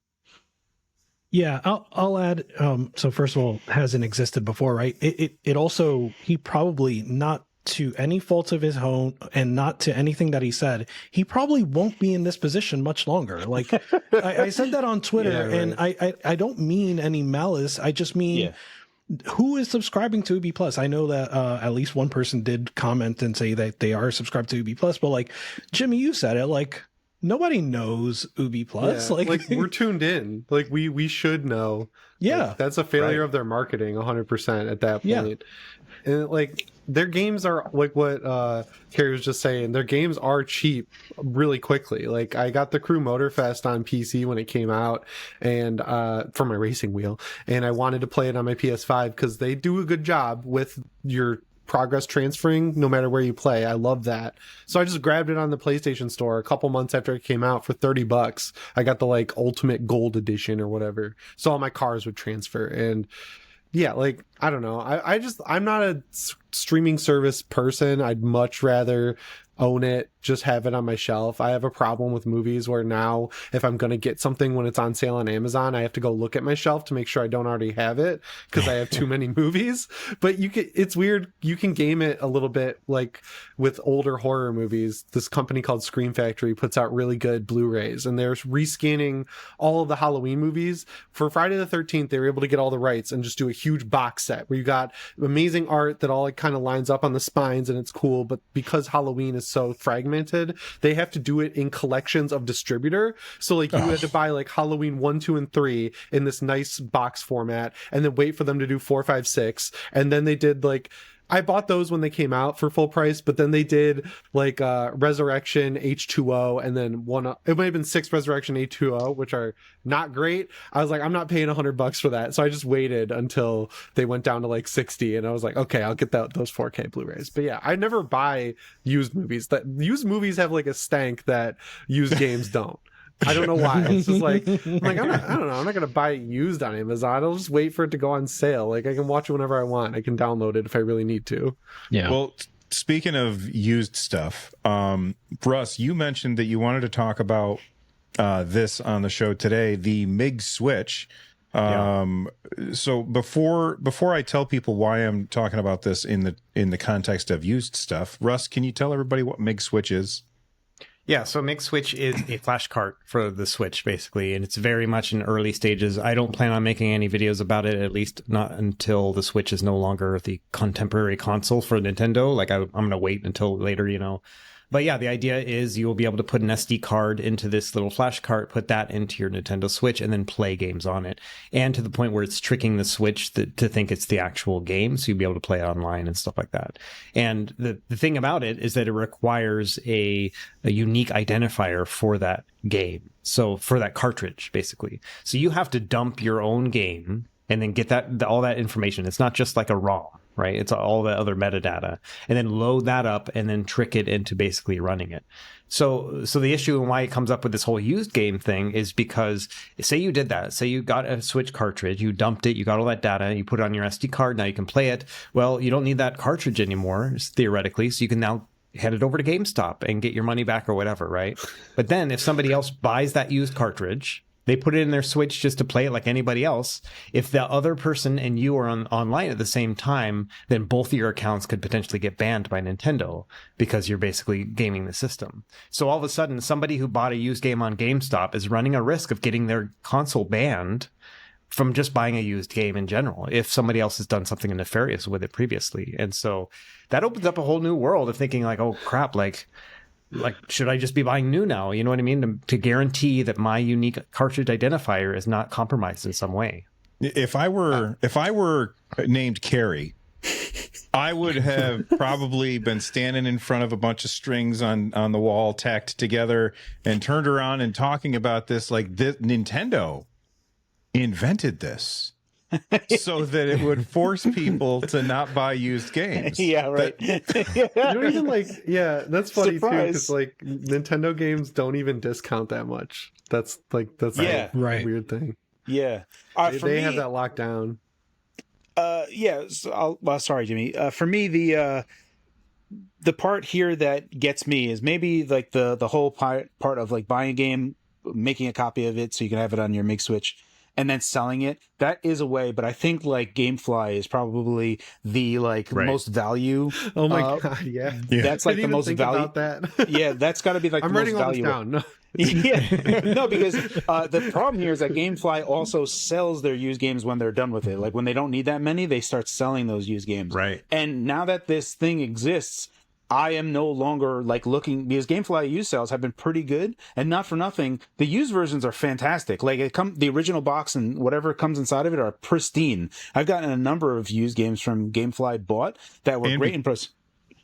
Yeah, I'll add. So first of all, hasn't existed before, right? It also, he probably, not to any fault of his own and not to anything that he said, he probably won't be in this position much longer. Like I said that on Twitter, yeah, right. And I don't mean any malice. I just mean, who is subscribing to Ubi Plus? I know that at least one person did comment and say that they are subscribed to Ubi Plus, but like Jimmy, you said it, like, nobody knows Ubi Plus. Yeah, like we're tuned in. Like we should know. Yeah. Like, that's a failure of their marketing 100% at that point. Yeah. And like their games are like what Carrie was just saying, their games are cheap really quickly. Like I got the Crew Motorfest on PC when it came out, and for my racing wheel, and I wanted to play it on my PS5 because they do a good job with your progress transferring no matter where you play. I love that. So I just grabbed it on the PlayStation Store a couple months after it came out for $30. I got the like Ultimate Gold Edition or whatever, so all my cars would transfer. And yeah, like I don't know, I'm not a streaming service person. I'd much rather own it, just have it on my shelf. I have a problem with movies where now if I'm going to get something when it's on sale on Amazon, I have to go look at my shelf to make sure I don't already have it because I have too many movies. But it's weird. You can game it a little bit like with older horror movies. This company called Scream Factory puts out really good Blu-rays, and they're rescanning all of the Halloween movies. For Friday the 13th, they were able to get all the rights and just do a huge box set where you got amazing art that all like kind of lines up on the spines and it's cool. But because Halloween is so fragmented, they have to do it in collections of distributor. So like you had to buy like Halloween 1, 2, and 3 in this nice box format, and then wait for them to do 4, 5, 6. And then they did like, I bought those when they came out for full price, but then they did like Resurrection H2O, and then it might have been 6 Resurrection H2O, which are not great. I was like, I'm not paying $100 for that. So I just waited until they went down to like 60, and I was like, okay, I'll get those 4K Blu-rays. But yeah, I never buy used movies. That used movies have like a stank that used games don't. I don't know why. It's just like, I don't know. I'm not going to buy it used on Amazon. I'll just wait for it to go on sale. Like I can watch it whenever I want. I can download it if I really need to. Yeah. Well, speaking of used stuff, Russ, you mentioned that you wanted to talk about this on the show today, the MIG Switch. So before I tell people why I'm talking about this in the context of used stuff, Russ, can you tell everybody what MIG Switch is? Yeah, so MIG Switch is a flash cart for the Switch, basically, and it's very much in early stages. I don't plan on making any videos about it, at least not until the Switch is no longer the contemporary console for Nintendo. Like, I'm going to wait until later, But yeah, the idea is you will be able to put an SD card into this little flash cart, put that into your Nintendo Switch, and then play games on it. And to the point where it's tricking the Switch to think it's the actual game, so you'll be able to play it online and stuff like that. And the thing about it is that it requires a unique identifier for that game. So for that cartridge, basically. So you have to dump your own game and then get all that information. It's not just like a ROM, right? It's all the other metadata, and then load that up and then trick it into basically running it. So the issue and why it comes up with this whole used game thing is because say you did that, say you got a Switch cartridge, you dumped it, you got all that data, you put it on your SD card, now you can play it. Well, you don't need that cartridge anymore, theoretically, so you can now head it over to GameStop and get your money back or whatever, right? But then if somebody else buys that used cartridge, they put it in their Switch just to play it like anybody else. If the other person and you are online at the same time, then both of your accounts could potentially get banned by Nintendo because you're basically gaming the system. So all of a sudden, somebody who bought a used game on GameStop is running a risk of getting their console banned from just buying a used game in general if somebody else has done something nefarious with it previously. And so that opens up a whole new world of thinking like, oh crap, like should I just be buying new now? You know what I mean? To guarantee that my unique cartridge identifier is not compromised in some way. If I were named Carrie, I would have probably been standing in front of a bunch of strings on the wall tacked together and turned around and talking about this like this, Nintendo invented this. So that it would force people to not buy used games. Yeah, right. You don't even that's funny too, because like Nintendo games don't even discount that much. That's a weird thing. Yeah, they have that locked down. Sorry, Jimmy. For me, the part here that gets me is maybe like the whole part of like buying a game, making a copy of it so you can have it on your MIG Switch, and then selling it. That is a way, but I think like GameFly is probably the most value. Oh my god, yeah. That's like the most value. About that. Yeah, that's got to be like I'm the writing most all this value. down. No. Yeah, no, because the problem here is that GameFly also sells their used games when they're done with it. Like when they don't need that many, they start selling those used games. Right. And now that this thing exists, I am no longer like looking, because GameFly used sales have been pretty good, and not for nothing, the used versions are fantastic. Like the original box and whatever comes inside of it are pristine. I've gotten a number of used games from GameFly bought that were great in price.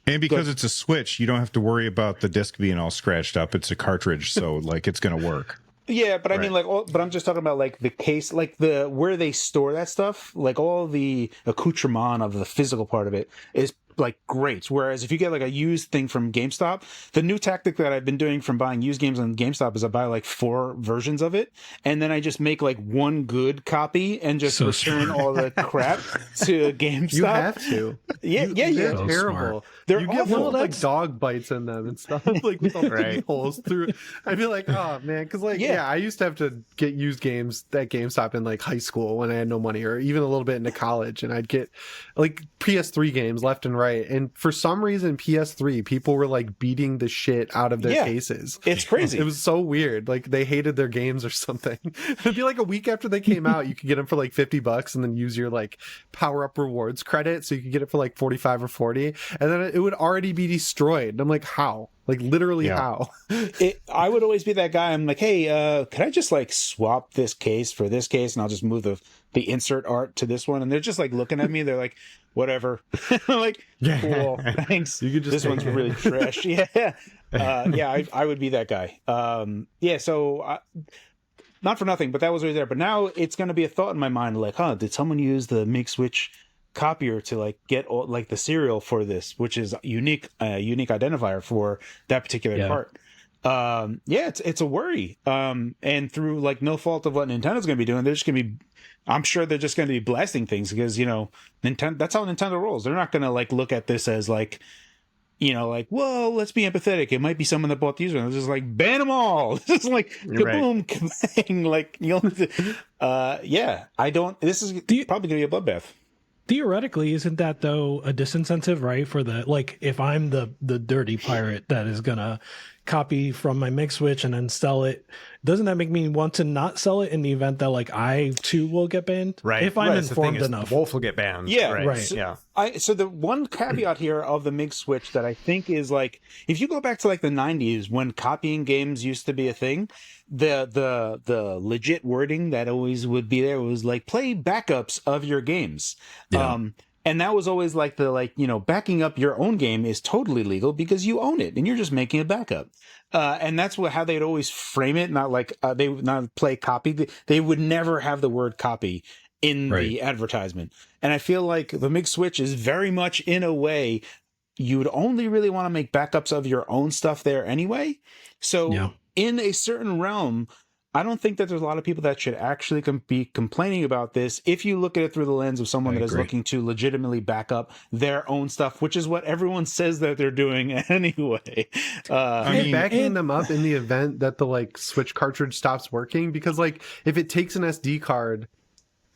And because it's a Switch, you don't have to worry about the disc being all scratched up. It's a cartridge, so like it's going to work. Yeah, but I mean, but I'm just talking about like the case, like where they store that stuff, like all the accoutrement of the physical part of it is like great. Whereas if you get like a used thing from GameStop, the new tactic that I've been doing from buying used games on GameStop is I buy like 4 versions of it, and then I just make like one good copy and just return all the crap to GameStop. You have to. Yeah, They're so terrible. Smart. They're you get awful. one with like dog bites in them and stuff, like with all the holes through. I'd be like, oh man, because like I used to have to get used games at GameStop in like high school when I had no money, or even a little bit into college, and I'd get like PS3 games left and right. And for some reason, PS3 people were like beating the shit out of their cases. It's crazy. It was so weird. Like they hated their games or something. It'd be like a week after they came out, you could get them for like $50 and then use your like power up rewards credit, so you could get it for like 45 or 40, and then it would already be destroyed. And I'm like, how? Like literally how? I would always be that guy. I'm like, hey, can I just like swap this case for this case, and I'll just move the insert art to this one? And they're just like looking at me. They're like, whatever. I'm like, cool, thanks. You could just this one's really trash. I would be that guy. So not for nothing, but that was always there. But now it's going to be a thought in my mind, like, did someone use the MIG Switch copier to like get all, like the serial for this, which is unique identifier for that particular part. It's a worry. And through like no fault of what Nintendo's going to be doing, they're just going to be, I'm sure they're just going to be blasting things because, you know, Nintendo, that's how Nintendo rolls. They're not going to like look at this as like, you know, like, well, let's be empathetic. It might be someone that bought these ones. It's just like, ban them all. It's just like, kaboom, kabang. Like, you know, I don't, this is probably going to be a bloodbath. Theoretically, isn't that though a disincentive, right? For the, like, if I'm the dirty pirate that is gonna copy from my MIG Switch and then sell it, doesn't that make me want to not sell it in the event that like I too will get banned? Right. If I'm That's the thing informed is enough. the Wolf will get banned. Yeah, right. So, so the one caveat here of the MIG Switch that I think is like, if you go back to like the 90s when copying games used to be a thing, the legit wording that always would be there was like, play backups of your games. Yeah. And that was always like backing up your own game is totally legal because you own it and you're just making a backup. And that's how they'd always frame it. Not like they would not play copy. They would never have the word copy in the advertisement. And I feel like the MIG Switch is very much in a way you would only really want to make backups of your own stuff there anyway. So in a certain realm, I don't think that there's a lot of people that should actually be complaining about this if you look at it through the lens of someone that is looking to legitimately back up their own stuff, which is what everyone says that they're doing anyway. I mean, backing them up in the event that the like Switch cartridge stops working, because like if it takes an SD card,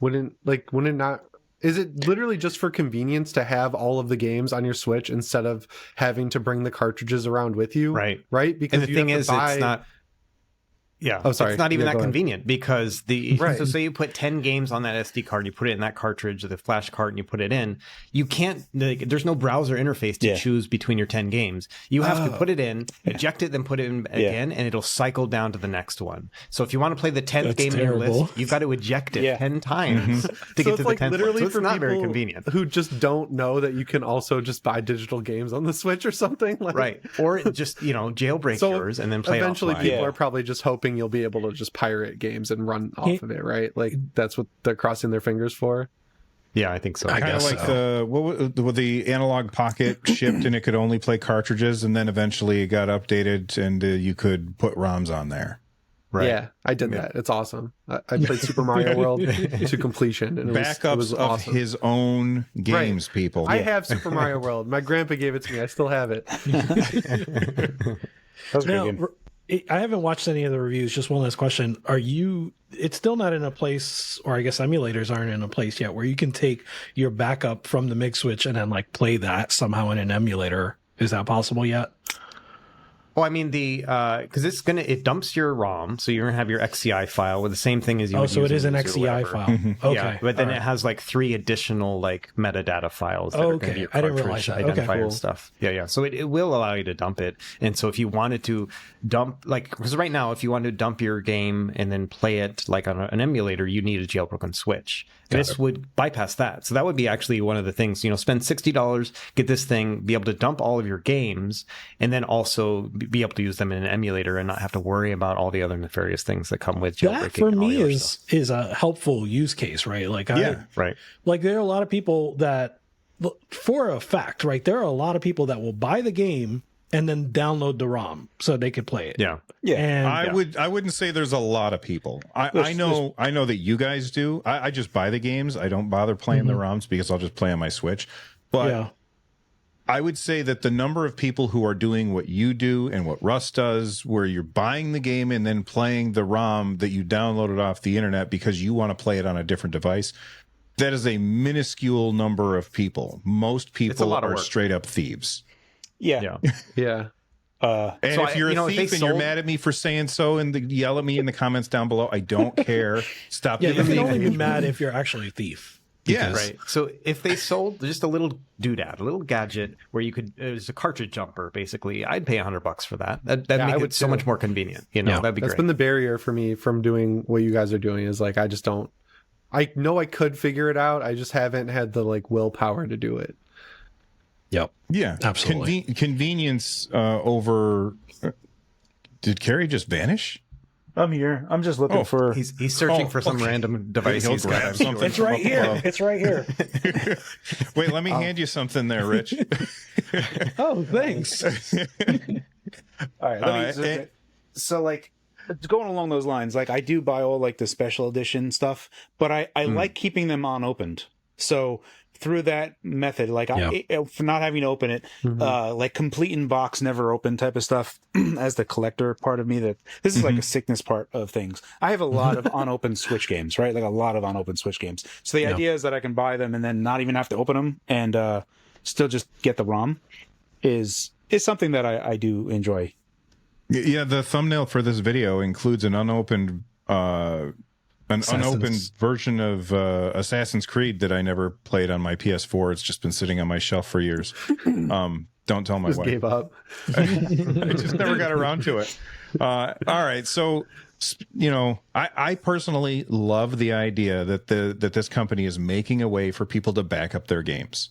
wouldn't not? Is it literally just for convenience to have all of the games on your Switch instead of having to bring the cartridges around with you? Right. Because and the thing is, it's not. Yeah. Oh, sorry. It's not even that go convenient because so say you put 10 games on that SD card, you put it in that cartridge or the flash card and you put it in, you can't, there's no browser interface to choose between your 10 games. You have to put it in, eject it, then put it in again, and it'll cycle down to the next one. So if you want to play the 10th game in your list, you've got to eject it 10 times to get to the 10th one. So it's not very convenient. Who just don't know that you can also just buy digital games on the Switch or something. Like, Or just, jailbreak yours and then play eventually offline. people are probably just hoping you'll be able to just pirate games and run off of it, right? Like that's what they're crossing their fingers for. Yeah, I think so. Kind of like the analog pocket shipped and it could only play cartridges, and then eventually it got updated and you could put ROMs on there. Right. Yeah, I did that. It's awesome. I played Super Mario World to completion. And Backups it was awesome. of his own games, people. I have Super Mario World. My grandpa gave it to me. I still have it. That was a good game. I haven't watched any of the reviews. Just one last question. It's still not in a place, or I guess emulators aren't in a place yet, where you can take your backup from the MIG Switch and then like play that somehow in an emulator. Is that possible yet? Well, I mean because it dumps your ROM, so you're gonna have your XCI file with the same thing as you. So it is an XCI file. Okay, yeah, but then it has like 3 additional like metadata files that are going to be your I didn't cartridge realize that. identifier Cool. and stuff. Yeah. So it will allow you to dump it, and so if you wanted to dump because right now if you want to dump your game and then play it like on an emulator, you need a jailbroken Switch. This would bypass that. So that would be actually one of the things. Spend $60, get this thing, be able to dump all of your games, and then also be able to use them in an emulator and not have to worry about all the other nefarious things that come with jailbreaking. That for me is a helpful use case, right? Like right. Like there are a lot of people that, for a fact, right? There are a lot of people that will buy the game and then download the ROM so they could play it. Yeah. And I wouldn't say there's a lot of people. I know that you guys do. I just buy the games. I don't bother playing the ROMs because I'll just play on my Switch. But I would say that the number of people who are doing what you do and what Russ does, where you're buying the game and then playing the ROM that you downloaded off the internet because you want to play it on a different device, that is a minuscule number of people. Most people are straight up thieves. Yeah. And if you're a thief and you're mad at me for saying so and yell at me in the comments down below, I don't care. Stop. You can only be mad if you're actually a thief. Yes. Right. So if they sold just a little doodad, a little gadget where you could, it was a cartridge jumper, basically, I'd pay $100 for that. That'd make it so much more convenient. That'd be great. That's been the barrier for me from doing what you guys are doing is like, I just don't, I know I could figure it out. I just haven't had the like willpower to do it. Yep. Yeah. Absolutely. Convenience over. Did Carrie just vanish? I'm here. I'm just looking for. He's searching for some random device. He'll grab something. It's right here. It's right here. Wait, let me hand you something there, Rich. Oh, thanks. All right. So like, going along those lines, like I do buy all like the special edition stuff, but I like keeping them unopened. So through that method, like for not having to open it, like complete in box, never open type of stuff, as the collector part of me, that this is like a sickness part of things. I have a lot of unopened Switch games, right? Like a lot of unopened Switch games. So the idea is that I can buy them and then not even have to open them and still just get the ROM is something that I do enjoy. Yeah, the thumbnail for this video includes an unopened version of Assassin's Creed that I never played on my PS4. It's just been sitting on my shelf for years. Don't tell my Just wife. gave up. I just never got around to it. All right, so I personally love the idea that this company is making a way for people to back up their games.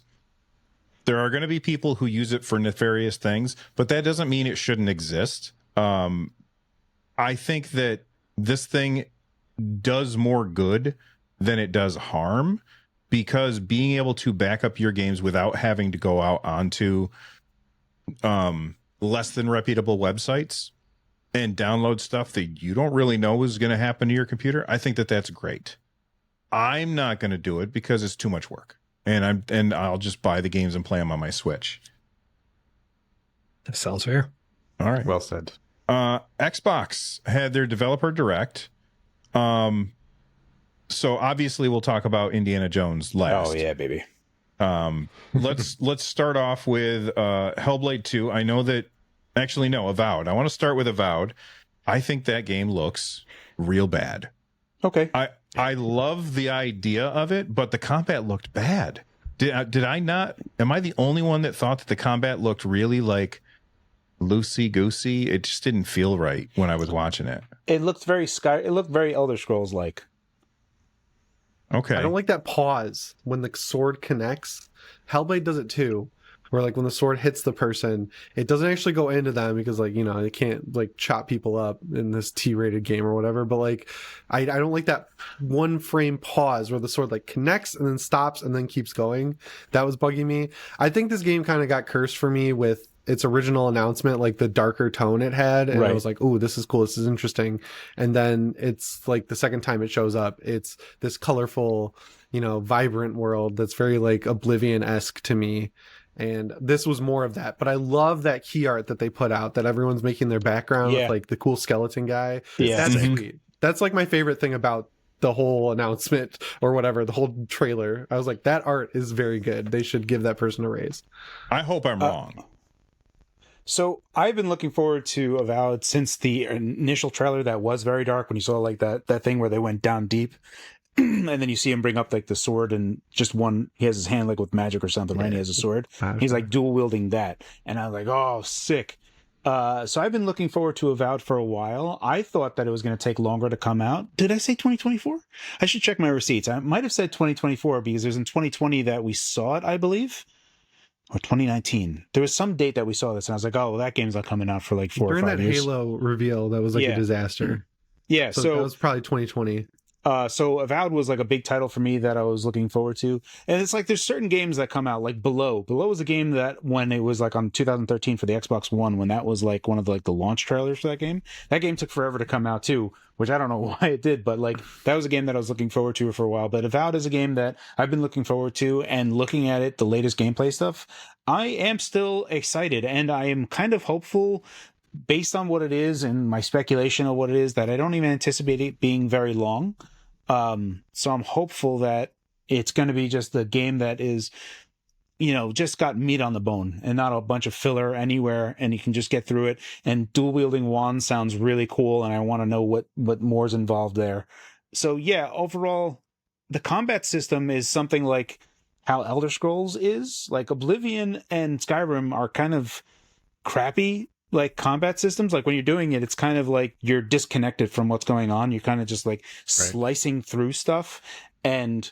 There are going to be people who use it for nefarious things, but that doesn't mean it shouldn't exist. I think that this thing does more good than it does harm, because being able to back up your games without having to go out onto less than reputable websites and download stuff that you don't really know is going to happen to your computer, I think that that's great. I'm not going to do it because it's too much work, and I'll just buy the games and play them on my Switch. That sounds fair. All right. Well said. Xbox had their developer direct. So obviously we'll talk about Indiana Jones last. Oh yeah, baby. Let's start off with Hellblade 2. I know that Avowed. I want to start with Avowed. I think that game looks real bad. Okay. I love the idea of it, but the combat looked bad. Did I not? Am I the only one that thought that the combat looked really like loosey goosey? It just didn't feel right when I was watching it. It looked very Elder Scrolls like. Okay. I don't like that pause when the sword connects. Hellblade does it too, where like when the sword hits the person, it doesn't actually go into them because like, it can't like chop people up in this T-rated game or whatever. But like, I don't like that one frame pause where the sword like connects and then stops and then keeps going. That was bugging me. I think this game kind of got cursed for me with its original announcement, like the darker tone it had, and I was like, "Oh, this is cool. This is interesting." And then it's like the second time it shows up, it's this colorful, vibrant world that's very like Oblivion-esque to me. And this was more of that. But I love that key art that they put out, that everyone's making their background with like the cool skeleton guy. Yeah. That's sweet. That's like my favorite thing about the whole announcement or whatever, the whole trailer. I was like, that art is very good. They should give that person a raise. I hope I'm wrong. So I've been looking forward to Avowed since the initial trailer that was very dark, when you saw like that thing where they went down deep and then you see him bring up like the sword and just he has his hand like with magic or something, right? He has a sword. He's like dual wielding that. And I was like, oh, sick. So I've been looking forward to Avowed for a while. I thought that it was going to take longer to come out. Did I say 2024? I should check my receipts. I might have said 2024 because it was in 2020 that we saw it, I believe. Or 2019. There was some date that we saw this, and I was like, "Oh, well, that game's not coming out for like 4 or 5 years." During that Halo reveal, that was like a disaster. Yeah, so that was probably 2020. So Avowed was like a big title for me that I was looking forward to, and it's like there's certain games that come out like Below. Below was a game that when it was like on 2013 for the Xbox One, when that was like one of the launch trailers for that game took forever to come out too, which I don't know why it did, but like that was a game that I was looking forward to for a while. But Avowed is a game that I've been looking forward to, and looking at it, the latest gameplay stuff, I am still excited, and I am kind of hopeful based on what it is and my speculation of what it is that I don't even anticipate it being very long. So I'm hopeful that it's going to be just the game that is, just got meat on the bone and not a bunch of filler anywhere, and you can just get through it. And dual wielding wands sounds really cool, and I want to know what more's involved there. So yeah, overall, the combat system is something like how Elder Scrolls is. Like Oblivion and Skyrim are kind of crappy like combat systems. Like when you're doing it, it's kind of like you're disconnected from what's going on. You're kind of just like slicing through stuff, and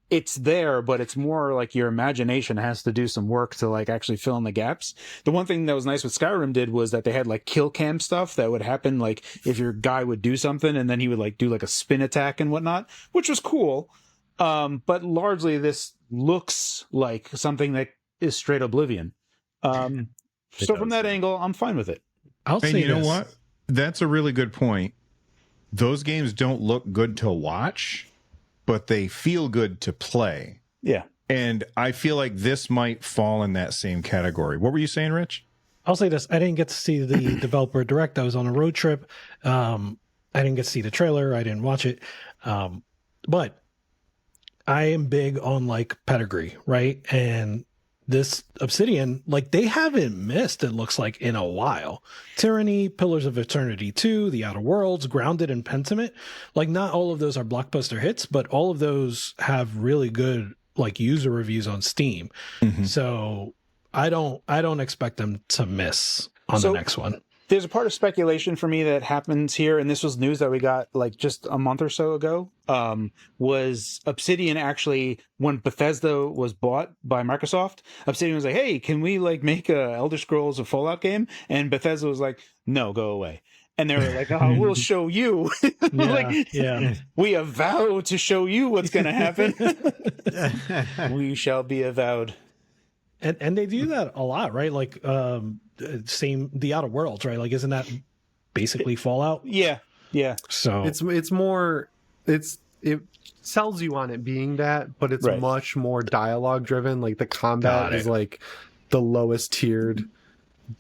it's there, but it's more like your imagination has to do some work to like actually fill in the gaps. The one thing that was nice with Skyrim was that they had like kill cam stuff that would happen, like if your guy would do something and then he would like do like a spin attack and whatnot, which was cool. But largely this looks like something that is straight Oblivion. So from that angle, I'm fine with it. I'll say you know what? That's a really good point. Those games don't look good to watch, but they feel good to play. Yeah. And I feel like this might fall in that same category. What were you saying, Rich? I'll say this. I didn't get to see the developer direct. I was on a road trip. I didn't get to see the trailer. I didn't watch it. But I am big on like pedigree, right? And this Obsidian, like they haven't missed, it looks like, in a while. Tyranny, Pillars of Eternity 2, The Outer Worlds, Grounded, and Pentiment. Like not all of those are blockbuster hits, but all of those have really good like user reviews on Steam. So I don't expect them to miss on the next one. There's a part of speculation for me that happens here, and this was news that we got like just a month or so ago. Was Obsidian actually, when Bethesda was bought by Microsoft, Obsidian was like, "Hey, can we like make a Elder Scrolls or Fallout game?" And Bethesda was like, "No, go away." And they were like, "Oh, we'll show you." We avow to show you what's going to happen. We shall be avowed. And they do that a lot, right? Like same The Outer Worlds, right? Like isn't that basically Fallout? Yeah. So it's more it sells you on it being that, but it's much more dialogue driven. Like the combat is like the lowest tiered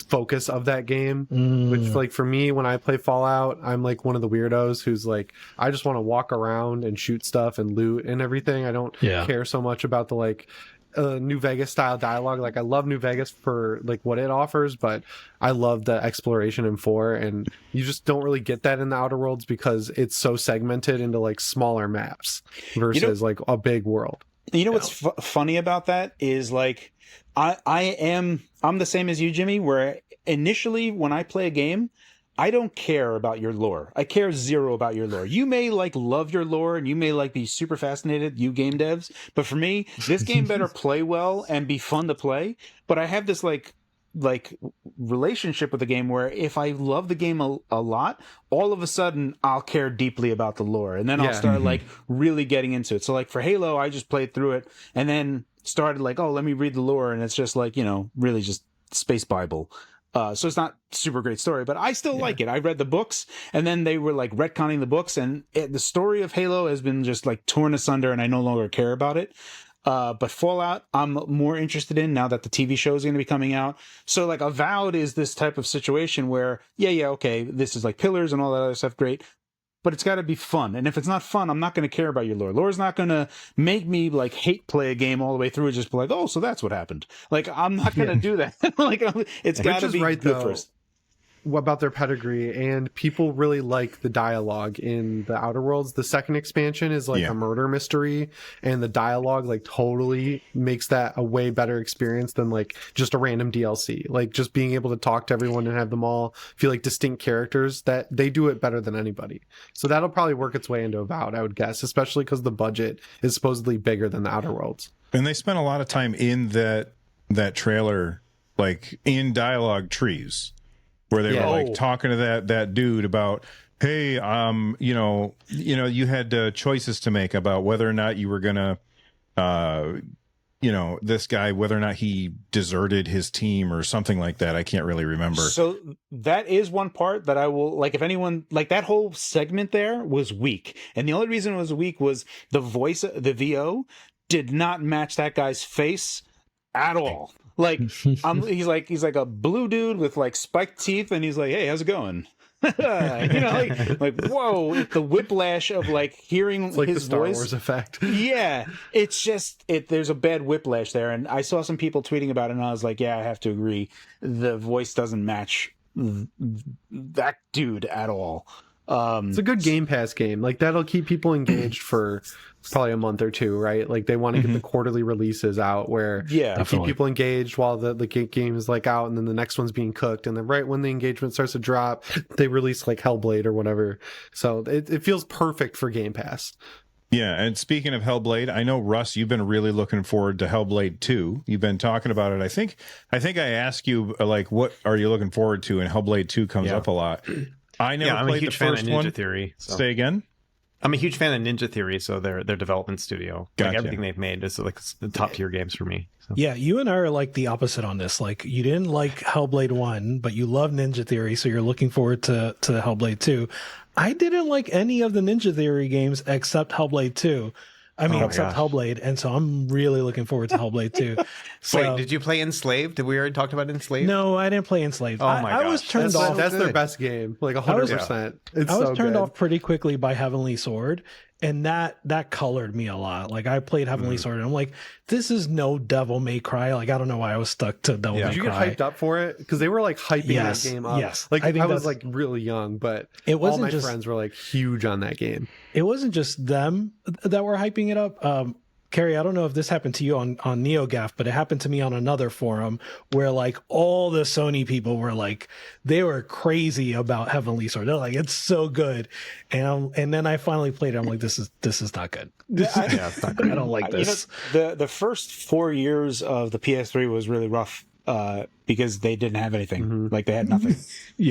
focus of that game, which like for me, when I play Fallout, I'm like one of the weirdos who's like, I just want to walk around and shoot stuff and loot and everything. I don't care so much about the like New Vegas style dialogue. Like I love New Vegas for like what it offers, but I love the exploration in 4, and you just don't really get that in the Outer Worlds because it's so segmented into like smaller maps versus like a big world. You know what's funny about that is like I'm the same as you, Jimmy, where initially when I play a game, I don't care about your lore. I care zero about your lore. You may like love your lore and you may like be super fascinated, you game devs, but for me, this game better play well and be fun to play. But I have this like relationship with the game where if I love the game a lot, all of a sudden I'll care deeply about the lore, and then I'll start like really getting into it. So like for Halo, I just played through it and then started like, oh, let me read the lore, and it's just like, you know, really just space Bible. So it's not super great story, but I still like it. I read the books, and then they were like retconning the books, and the story of Halo has been just like torn asunder, and I no longer care about it. But Fallout, I'm more interested in now that the TV show is going to be coming out. So like Avowed is this type of situation where, okay, this is like Pillars and all that other stuff, great. But it's got to be fun. And if it's not fun, I'm not going to care about your lore. Lore's not going to make me like hate play a game all the way through and just be like, oh, so that's what happened. Like, I'm not going to do that. Like, it's got to be right, good though, first. About their pedigree, and people really like the dialogue in the Outer Worlds. The second expansion is like a murder mystery, and the dialogue like totally makes that a way better experience than like just a random DLC. Like just being able to talk to everyone and have them all feel like distinct characters, that they do it better than anybody. So that'll probably work its way into Avowed, I would guess, especially because the budget is supposedly bigger than the Outer Worlds. And they spent a lot of time in that trailer, like in dialogue trees, where they were like talking to that dude about, hey, you had choices to make about whether or not you were gonna, this guy, whether or not he deserted his team or something like that. I can't really remember. So that is one part that I will like. If anyone like that whole segment there was weak, and the only reason it was weak was the voice, the VO did not match that guy's face at all. Like he's like a blue dude with like spiked teeth, and he's like, "Hey, how's it going?" like whoa, the whiplash of like hearing it's like his the Star voice. Wars effect. Yeah, it's just there's a bad whiplash there, and I saw some people tweeting about it, and I was like, yeah, I have to agree. The voice doesn't match that dude at all. It's a good Game Pass game. Like that'll keep people engaged for probably a month or two, right? Like they want to get the quarterly releases out where they keep people engaged while the game is like out, and then the next one's being cooked, and then right when the engagement starts to drop, they release like Hellblade or whatever. So it feels perfect for Game Pass. Yeah, and speaking of Hellblade, I know, Russ, you've been really looking forward to Hellblade 2. You've been talking about it. I think I asked you, like, what are you looking forward to? And Hellblade 2 comes up a lot. I never played the first one. Theory, so. Say again? I'm a huge fan of Ninja Theory, so their development studio. Gotcha. Like everything they've made is like the top tier games for me. So. Yeah, you and I are like the opposite on this. Like you didn't like Hellblade 1, but you love Ninja Theory, so you're looking forward to Hellblade 2. I didn't like any of the Ninja Theory games except Hellblade 2. Except Hellblade, and so I'm really looking forward to Hellblade 2. So, wait, did you play Enslaved? Did we already talk about Enslaved? No, I didn't play Enslaved. Oh my gosh. I was turned off. That's their best game, like 100%. I was turned off pretty quickly by Heavenly Sword, and that colored me a lot. Like I played Heavenly Sword, and I'm like, this is no Devil May Cry. Like I don't know why I was stuck to Devil May Cry. Did you get hyped up for it? Because they were like hyping that game up. Yes, like I was that's, like really young, but it wasn't all my just, friends were like huge on that game. It wasn't just them that were hyping it up. Carrie, I don't know if this happened to you on NeoGAF, but it happened to me on another forum where like all the Sony people were like, they were crazy about Heavenly Sword. They're like, it's so good. And then I finally played it. I'm like, this is not good. It's not good. I don't like this. The first 4 years of the PS3 was really rough. Because they didn't have anything, like they had nothing.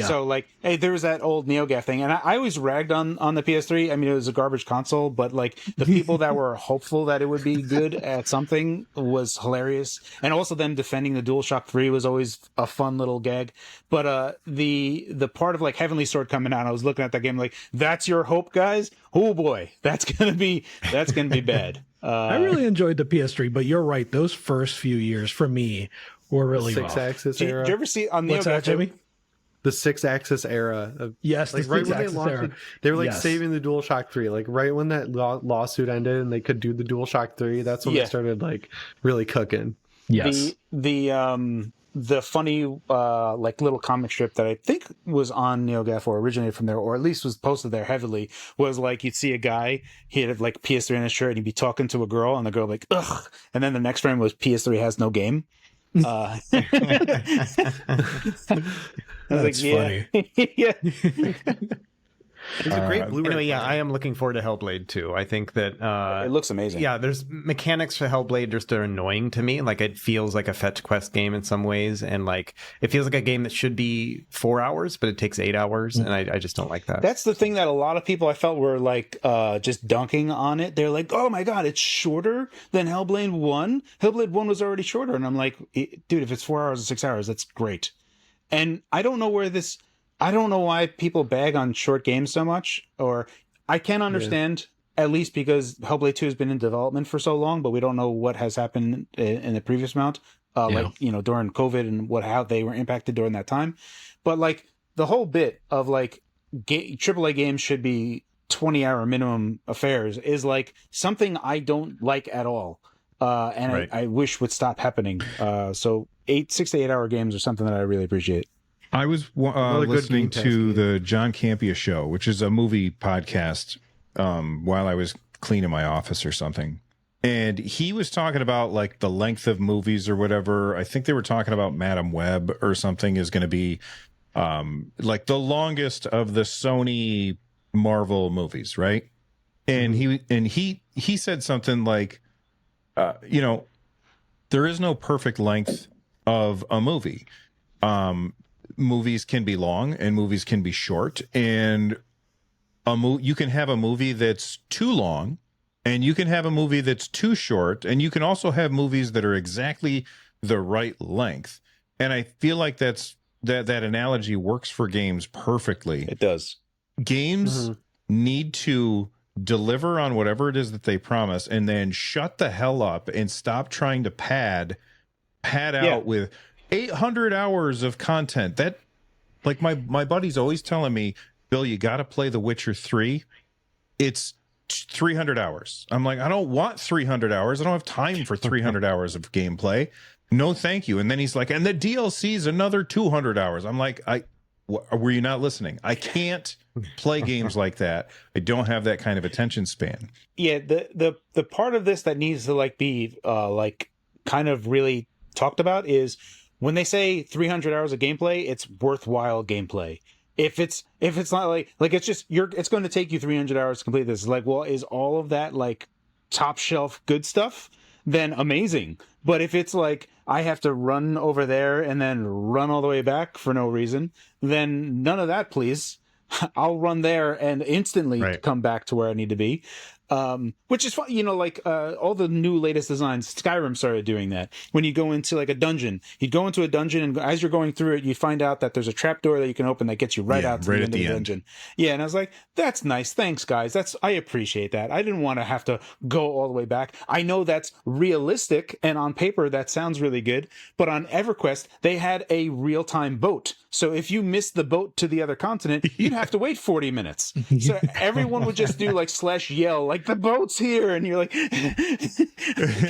So like, hey, there was that old NeoGAF thing, and I always ragged on the PS3. I mean, it was a garbage console, but like the people that were hopeful that it would be good at something was hilarious, and also them defending the DualShock 3 was always a fun little gag. But the part of like Heavenly Sword coming out, I was looking at that game like, that's your hope, guys. Oh boy, that's gonna be bad. I really enjoyed the PS3, but you're right. Those first few years for me were really rough. 6-axis era. Did you ever see on What's that, Jimmy? The 6-axis era. Of, yes, like the right when they 6-axis launched era. it, they were like saving the DualShock 3. Like right when that lawsuit ended and they could do the DualShock 3, that's when they started like really cooking. Yes. The funny like little comic strip that I think was on NeoGAF or originated from there, or at least was posted there heavily, was like you'd see a guy, he'd have like PS3 in his shirt and he'd be talking to a girl and the girl like, ugh, and then the next frame was PS3 has no game. That's funny. Yeah. It's a great Blu-ray. Anyway, I am looking forward to Hellblade too. I think that it looks amazing. Yeah, there's mechanics for Hellblade just are annoying to me. Like it feels like a fetch quest game in some ways, and like it feels like a game that should be 4 hours, but it takes 8 hours, and I just don't like that. That's the thing that a lot of people I felt were like just dunking on it. They're like, "Oh my god, it's shorter than Hellblade 1. Hellblade 1 was already shorter," and I'm like, "Dude, if it's 4 hours or 6 hours, that's great." And I don't know why people bag on short games so much, or I can understand, at least because Hellblade 2 has been in development for so long, but we don't know what has happened in the previous amount, like, you know, during COVID and how they were impacted during that time. But like the whole bit of like AAA games should be 20-hour minimum affairs is like something I don't like at all. And I wish would stop happening. So 6 to 8 hour games are something that I really appreciate. I was listening to the John Campea show, which is a movie podcast, while I was cleaning my office or something. And he was talking about like the length of movies or whatever. I think they were talking about Madam Web or something is going to be like the longest of the Sony Marvel movies, right? And he said something like, you know, there is no perfect length of a movie. Movies can be long and movies can be short, and you can have a movie that's too long and you can have a movie that's too short, and you can also have movies that are exactly the right length. And I feel like that analogy works for games perfectly. It does. Games need to deliver on whatever it is that they promise, and then shut the hell up and stop trying to pad out with 800 hours of content. That, like, my buddy's always telling me, Bill, you got to play The Witcher 3. It's 300 hours. I'm like, I don't want 300 hours. I don't have time for 300 hours of gameplay. No, thank you. And then he's like, and the DLC is another 200 hours. I'm like, were you not listening? I can't play games like that. I don't have that kind of attention span. Yeah, the part of this that needs to like be like kind of really talked about is when they say 300 hours of gameplay, it's worthwhile gameplay. If it's not like it's just it's going to take you 300 hours to complete this. It's like, well, is all of that like top shelf good stuff? Then amazing. But if it's like I have to run over there and then run all the way back for no reason, then none of that, please. I'll run there and instantly come back to where I need to be. Which is fun, you know, like all the new latest designs. Skyrim started doing that. When you go into like a dungeon, you'd go into a dungeon, and as you're going through it, you find out that there's a trapdoor that you can open that gets you out to the end of the dungeon. Yeah, and I was like, that's nice. Thanks, guys. I appreciate that. I didn't want to have to go all the way back. I know that's realistic, and on paper that sounds really good, but on EverQuest they had a real-time boat. So if you missed the boat to the other continent, you'd have to wait 40 minutes. So everyone would just do like /yell, like the boat's here. And you're like,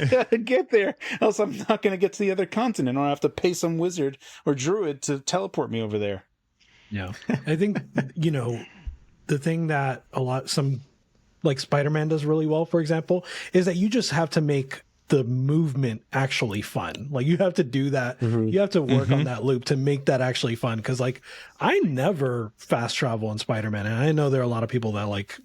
gotta get there. Else I'm not going to get to the other continent, or I have to pay some wizard or druid to teleport me over there. Yeah. I think, the thing that some like Spider-Man does really well, for example, is that you just have to make the movement actually fun. Like you have to do that. You have to work on that loop to make that actually fun. Cause like I never fast travel in Spider-Man. And I know there are a lot of people that like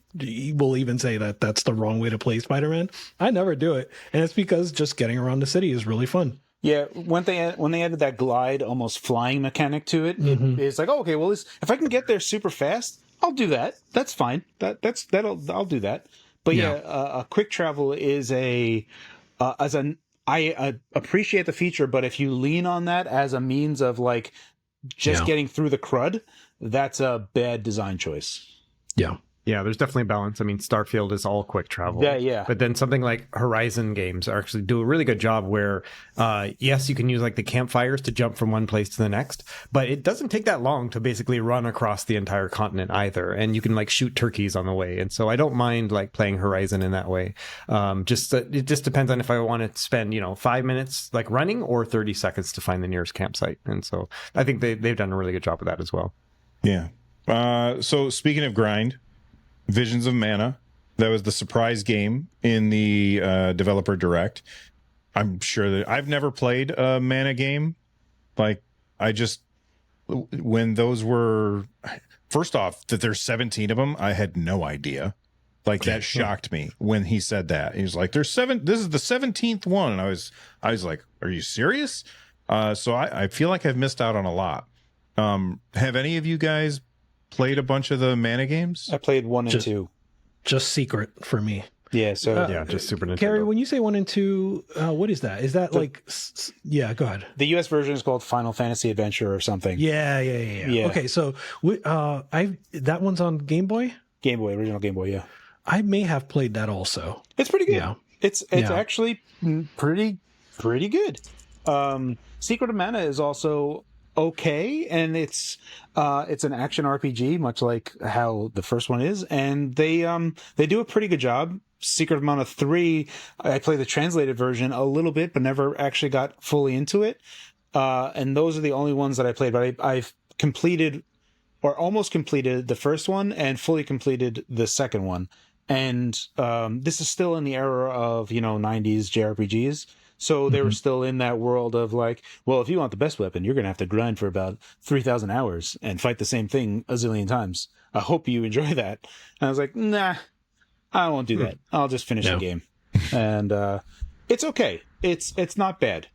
will even say that that's the wrong way to play Spider-Man. I never do it. And it's because just getting around the city is really fun. Yeah, when they added that glide, almost flying mechanic to it, it's like, oh, okay, well, if I can get there super fast, I'll do that. That's fine. I'll do that. But yeah, a quick travel is I appreciate the feature, but if you lean on that as a means of like just getting through the crud, that's a bad design choice. Yeah. Yeah, there's definitely a balance. I mean, Starfield is all quick travel. Yeah. But then something like Horizon games actually do a really good job where, yes, you can use like the campfires to jump from one place to the next, but it doesn't take that long to basically run across the entire continent either. And you can like shoot turkeys on the way. And so I don't mind like playing Horizon in that way. It just depends on if I want to spend, 5 minutes like running or 30 seconds to find the nearest campsite. And so I think they've done a really good job with that as well. Yeah. So speaking of grind, Visions of Mana, that was the surprise game in the developer direct. I'm sure that I've never played a Mana game. Like when those were, first off, that there's 17 of them, I had no idea. Like that shocked me when he said that. He was like, this is the 17th one. And I was like, are you serious? So I feel like I've missed out on a lot. Have any of you guys played a bunch of the Mana games? I played 1 and 2. Just Secret for me. Yeah, so just Super Nintendo. Carrie, when you say 1 and 2, what is that? Is that go ahead. The US version is called Final Fantasy Adventure or something. Yeah. Okay, so that one's on Game Boy? Original Game Boy, yeah. I may have played that also. It's pretty good. Yeah. It's actually pretty good. Secret of Mana is also okay, and it's an action RPG, much like how the first one is, and they do a pretty good job. Secret of Mana 3, I played the translated version a little bit, but never actually got fully into it. And those are the only ones that I played, but I've completed or almost completed the first one and fully completed the second one. And this is still in the era of 90s JRPGs. So they were still in that world of like, well, if you want the best weapon, you're going to have to grind for about 3,000 hours and fight the same thing a zillion times. I hope you enjoy that. And I was like, nah, I won't do that. I'll just finish the game. And it's okay. It's not bad.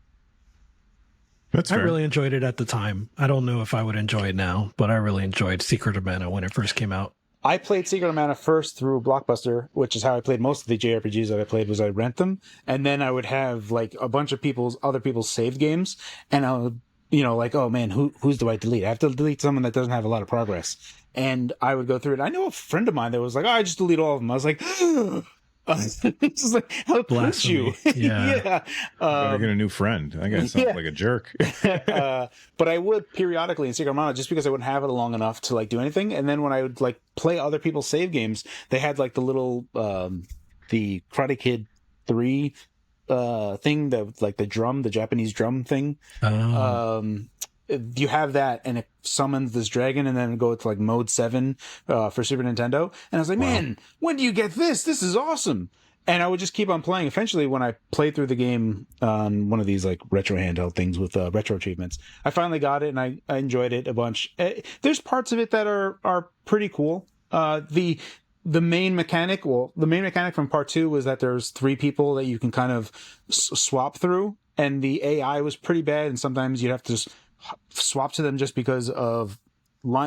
That's fair. I really enjoyed it at the time. I don't know if I would enjoy it now, but I really enjoyed Secret of Mana when it first came out. I played Secret of Mana first through Blockbuster, which is how I played most of the JRPGs that I played. Was I rent them, and then I would have like a bunch of other people's saved games, and I would, like, oh man, whose do I delete? I have to delete someone that doesn't have a lot of progress, and I would go through it. I know a friend of mine that was like, oh, I just delete all of them. I was like, it's just like, how could you? Yeah. Better get a new friend. That guy sounds like a jerk. But I would periodically in Secret of Mana, just because I wouldn't have it long enough to like do anything. And then when I would like play other people's save games, they had like the little the Karate Kid 3 thing, the Japanese drum thing. You have that, and it summons this dragon, and then go to like mode 7 for Super Nintendo. And I was like, man, when do you get this? This is awesome. And I would just keep on playing. Eventually, when I played through the game on one of these like retro handheld things with retro achievements, I finally got it, and I enjoyed it a bunch. There's parts of it that are pretty cool. The main mechanic from part 2 was that there's 3 people that you can kind of swap through, and the AI was pretty bad, and sometimes you'd have to just swap to them just because of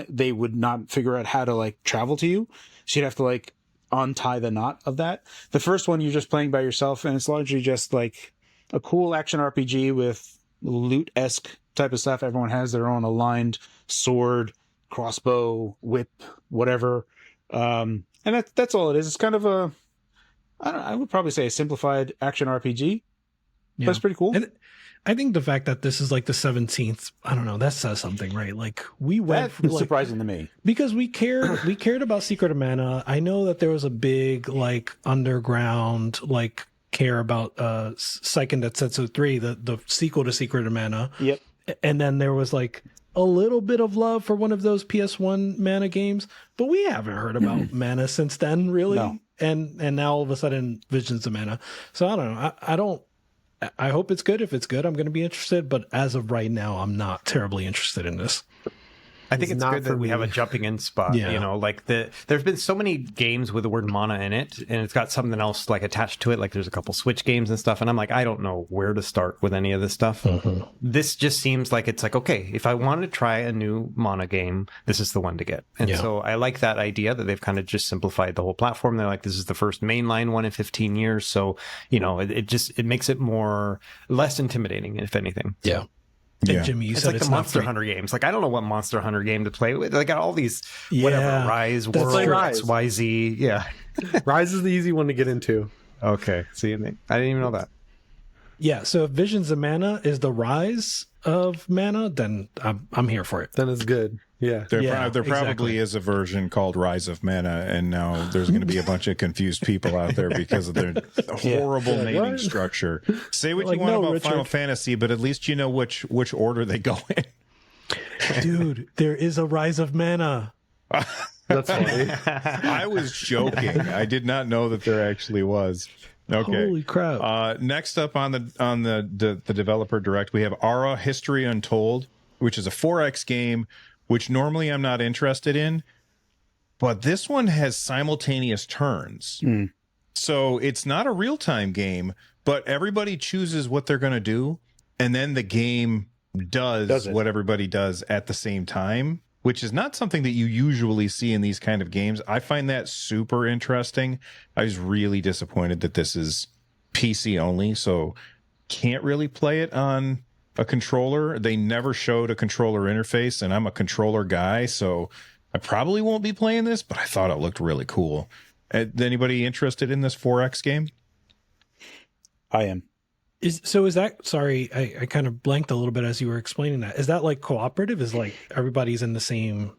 they would not figure out how to like travel to you. So you'd have to like untie the knot of that. The first one you're just playing by yourself, and it's largely just like a cool action RPG with loot-esque type of stuff. Everyone has their own aligned sword, crossbow, whip, whatever. And that's all it is. It's kind of I would probably say a simplified action RPG. That's pretty cool. And I think the fact that this is like the 17th, I don't know, that says something, right? Like we went That's surprising to me. because we cared about Secret of Mana. I know that there was a big like underground like care about Seiken Densetsu 3, the sequel to Secret of Mana. Yep. And then there was like a little bit of love for one of those PS1 Mana games, but we haven't heard about Mana since then, really. No. And now all of a sudden Visions of Mana. So I don't know. I hope it's good. If it's good, I'm going to be interested. But as of right now, I'm not terribly interested in this. I think it's not good for that we me. have a jumping in spot. Yeah. You know, like there's been so many games with the word mana in it, and it's got something else like attached to it. Like there's a couple Switch games and stuff, and I'm like, I don't know where to start with any of this stuff. This just seems like it's like, okay, if I want to try a new mana game, this is the one to get. And so I like that idea that they've kind of just simplified the whole platform. They're like, this is the first mainline one in 15 years, so you know, it makes it less intimidating, if anything. Yeah. Yeah. And Jimmy, you It's said like it's the not Monster free. Hunter games. Like, I don't know what Monster Hunter game to play with. They got all these, whatever, Yeah. Rise, That's World, like Rise. XYZ. Yeah. Rise is the easy one to get into. Okay. See, I didn't even know that. Yeah. So if Visions of Mana is the rise of Mana, then I'm here for it. Then it's good. Yeah. There Yeah, probably exactly. is a version called Rise of Mana, and now there's going to be a bunch of confused people out there because of their horrible naming what? structure. Say what Like, you want no, about Richard. Final Fantasy, but at least you know which order they go in. Dude, there is a rise of Mana. That's funny. I was joking. I did not know that there actually was. Okay. Holy crap. Next up on the developer direct, we have Ara History Untold, which is a 4X game, which normally I'm not interested in, but this one has simultaneous turns. So it's not a real-time game, but everybody chooses what they're going to do, and then the game does it. what everybody does at the same time, which is not something that you usually see in these kind of games. I find that super interesting. I was really disappointed that this is PC only, so can't really play it on a controller. They never showed a controller interface, and I'm a controller guy, so I probably won't be playing this, but I thought it looked really cool. Anybody interested in this 4X game? I am. Is that, sorry, I kind of blanked a little bit as you were explaining that. Is that like cooperative? Is like everybody's in the same...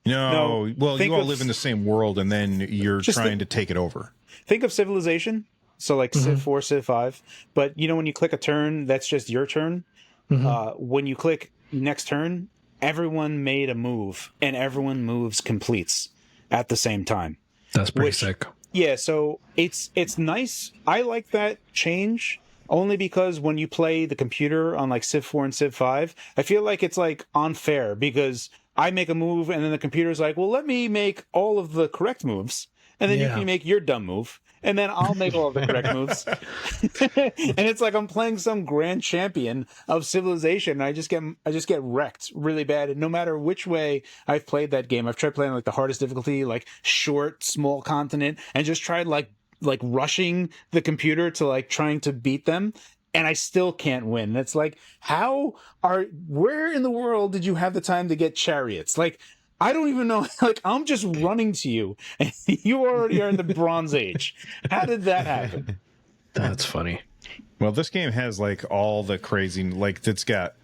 No. Well, think you all of- live in the same world, and then you're Just trying to take it over. Think of Civilization. So like Civ 4, Civ 5. But you know, when you click a turn, that's just your turn. When you click next turn, everyone made a move, and everyone moves completes at the same time. That's pretty Which- sick. Yeah, so it's nice. I like that change only because when you play the computer on like Civ 4 and Civ 5, I feel like it's like unfair because I make a move and then the computer's like, well, let me make all of the correct moves. And then you Yeah. can make your dumb move. And then I'll make all of the correct moves. And it's like I'm playing some grand champion of Civilization. And I just get wrecked really bad. And no matter which way I've played that game, I've tried playing like the hardest difficulty, like short, small continent, and just tried like rushing the computer to like trying to beat them. And I still can't win. It's like, where in the world did you have the time to get chariots? Like, I don't even know. Like, I'm just running to you, and you already are in the Bronze Age. How did that happen? That's funny. Well, this game has like all the crazy, like it's got,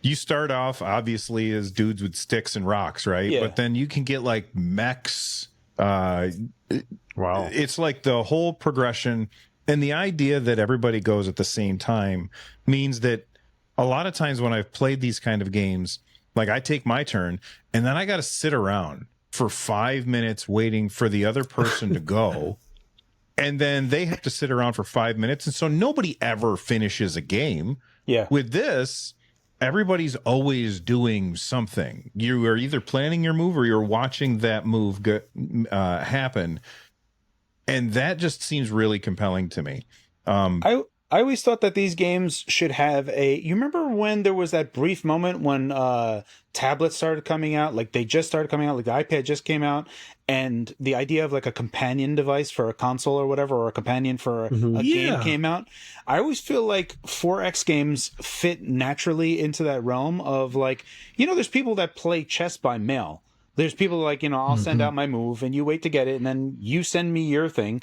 you start off obviously as dudes with sticks and rocks, right? Yeah. But then you can get like mechs. Wow. It's like the whole progression, and the idea that everybody goes at the same time means that a lot of times when I've played these kind of games, like I take my turn and then I got to sit around for 5 minutes waiting for the other person to go. And then they have to sit around for 5 minutes. And so nobody ever finishes a game. Yeah. With this, everybody's always doing something. You are either planning your move or you're watching that move happen. And that just seems really compelling to me. I always thought that these games should have you remember when there was that brief moment when tablets started coming out, like they just started coming out, like the iPad just came out, and the idea of like a companion device for a console or whatever, or a companion for a game Yeah. came out. I always feel like 4X games fit naturally into that realm of like, there's people that play chess by mail. There's people like, I'll send out my move and you wait to get it and then you send me your thing.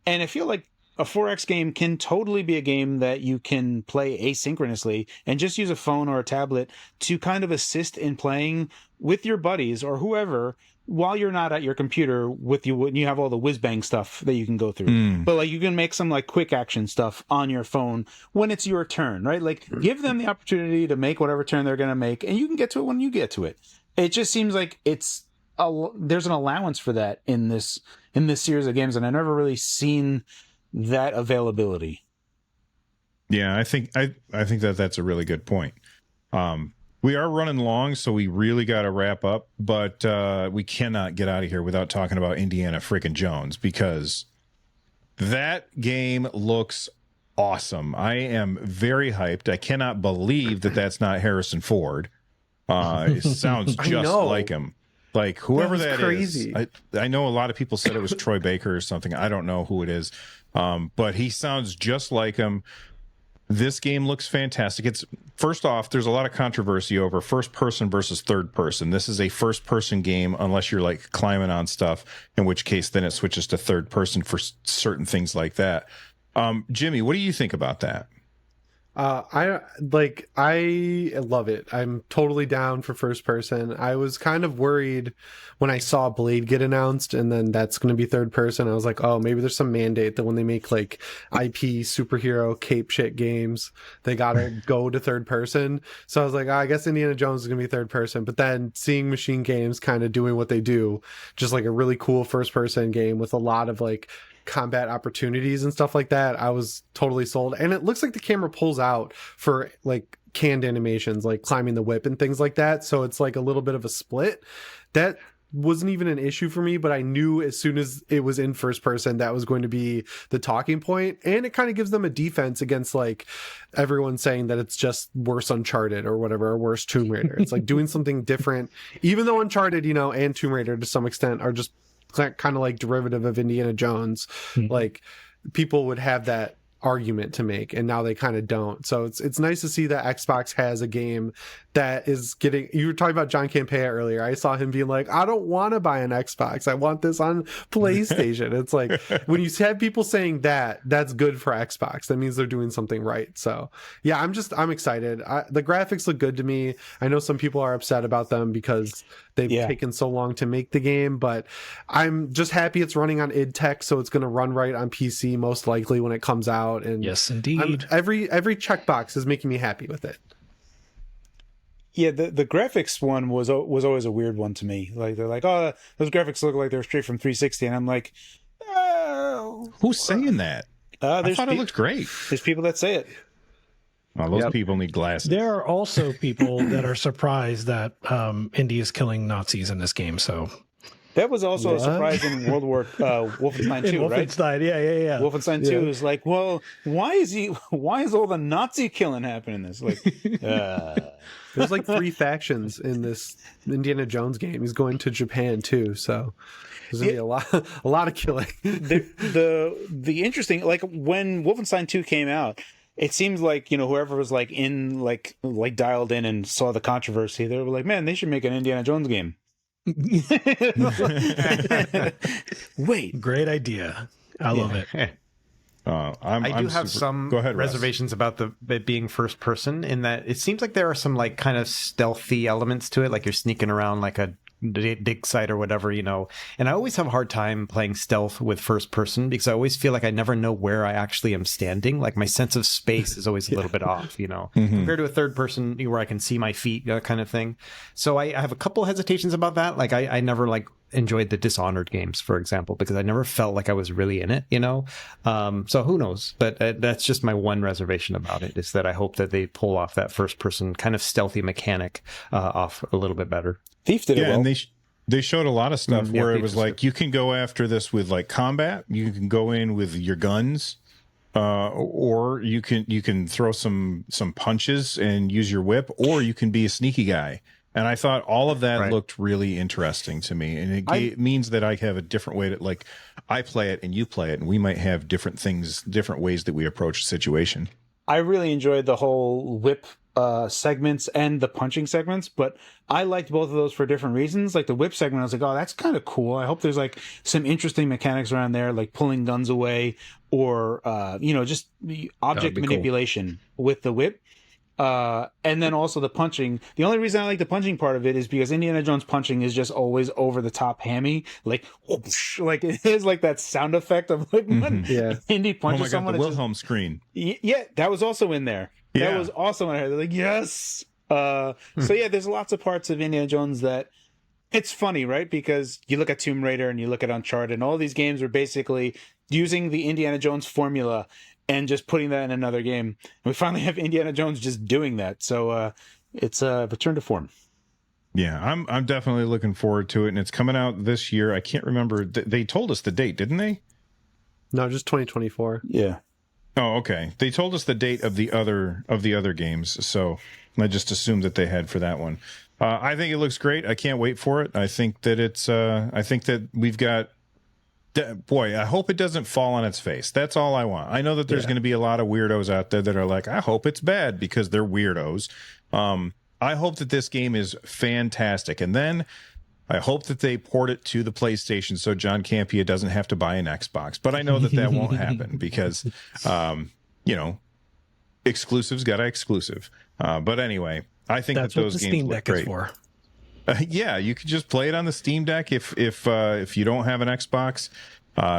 And I feel like a 4X game can totally be a game that you can play asynchronously and just use a phone or a tablet to kind of assist in playing with your buddies or whoever while you're not at your computer with you when you have all the whiz bang stuff that you can go through. But like you can make some like quick action stuff on your phone when it's your turn, right? Like give them the opportunity to make whatever turn they're going to make, and you can get to it when you get to it. It just seems like there's an allowance for that in this series of games, and I've never really seen that availability. Yeah, I think that's a really good point. We are running long, so we really got to wrap up, but we cannot get out of here without talking about Indiana freaking Jones, because that game looks awesome. I am very hyped. I cannot believe that that's not Harrison Ford. It sounds just like him. Like whoever that crazy. is. I know a lot of people said it was Troy Baker or something. I don't know who it is, but he sounds just like him. This game looks fantastic. It's first off, there's a lot of controversy over first person versus third person. This is a first person game unless you're like climbing on stuff, in which case then it switches to third person for certain things like that. Jimmy, what do you think about that? I love it. I'm totally down for first person. I was kind of worried when I saw Blade get announced and then that's going to be third person. I was like, oh, maybe there's some mandate that when they make like IP superhero cape shit games, they got to go to third person. So I was like, I guess Indiana Jones is going to be third person. But then seeing Machine Games kind of doing what they do, just like a really cool first person game with a lot of like combat opportunities and stuff like that, I was totally sold. And it looks like the camera pulls out for like canned animations like climbing the whip and things like that, so it's like a little bit of a split. That wasn't even an issue for me, but I knew as soon as it was in first person that was going to be the talking point, and it kind of gives them a defense against like everyone saying that it's just worse Uncharted or whatever, or worse Tomb Raider. It's like doing something different, even though Uncharted, and Tomb Raider to some extent are just kind of like derivative of Indiana Jones. Like people would have that argument to make, and now they kind of don't. So it's nice to see that Xbox has a game that is getting. You were talking about John Campea earlier. I saw him being like, I don't want to buy an Xbox, I want this on PlayStation. It's like when you have people saying that, that's good for Xbox. That means they're doing something right. So yeah, I'm excited. The graphics look good to me. I know some people are upset about them because they've taken so long to make the game, but I'm just happy it's running on id Tech, so it's going to run right on PC most likely when it comes out. And yes, indeed. Every checkbox is making me happy with it. Yeah, the graphics one was always a weird one to me. Like they're like, oh, those graphics look like they're straight from 360, and I'm like, oh. Who's saying that? I thought it looked great. There's people that say it. Well, those people need glasses. There are also people that are surprised that Indy is killing Nazis in this game. So that was also a surprise in Wolfenstein 2, right? Wolfenstein, yeah. Wolfenstein 2 is like, well, why is all the Nazi killing happening in this? Like, there's like 3 factions in this Indiana Jones game. He's going to Japan too, so there's gonna be a lot of killing. the interesting, like when Wolfenstein 2 came out, it seems like, whoever was like in like dialed in and saw the controversy, they were like, man, they should make an Indiana Jones game. Wait, great idea. I love it. I do have some reservations about it being first person, in that it seems like there are some like kind of stealthy elements to it, like you're sneaking around like a dig site or whatever, and I always have a hard time playing stealth with first person because I always feel like I never know where I actually am standing. Like my sense of space is always a little bit off, compared to a third person where I can see my feet, that kind of thing. So I have a couple hesitations about that. Like I never enjoyed the Dishonored games, for example, because I never felt like I was really in it, so who knows, but that's just my one reservation about it, is that I hope that they pull off that first person kind of stealthy mechanic off a little bit better. Thief did it well. And they showed a lot of stuff where it was like you can go after this with like combat, you can go in with your guns, or you can throw some punches and use your whip, or you can be a sneaky guy. And I thought all of that looked really interesting to me. And it means that I have a different way to, I play it and you play it, and we might have different things, different ways that we approach a situation. I really enjoyed the whole whip segments and the punching segments, but I liked both of those for different reasons. Like the whip segment, I was like, oh, that's kind of cool. I hope there's like some interesting mechanics around there, like pulling guns away or, just the object manipulation with the whip. And then also the punching. The only reason I like the punching part of it is because Indiana Jones punching is just always over the top hammy, like whoosh, like it is like that sound effect of like when Indy punches someone. The Wilhelm screen. Yeah, that was also in there. Yeah. That was also in there. They're like, yes. So yeah, there's lots of parts of Indiana Jones that it's funny, right? Because you look at Tomb Raider and you look at Uncharted, and all these games are basically using the Indiana Jones formula and just putting that in another game. And we finally have Indiana Jones just doing that. So it's a return to form. Yeah, I'm definitely looking forward to it, and it's coming out this year. I can't remember. They told us the date, didn't they? No, just 2024. Yeah. Oh, okay. They told us the date of the other games, so I just assumed that they had for that one. I think it looks great. I can't wait for it. I think that it's. I think that we've got. Boy, I hope it doesn't fall on its face. That's all I want. I know that there's going to be a lot of weirdos out there that are like, I hope it's bad because they're weirdos. I hope that this game is fantastic, and then I hope that they port it to the PlayStation so John Campea doesn't have to buy an Xbox. But I know that won't happen because, exclusives got exclusive. But anyway, I think that's that what those the games Steam look Deck great. is for. Yeah, you could just play it on the Steam Deck if you don't have an Xbox.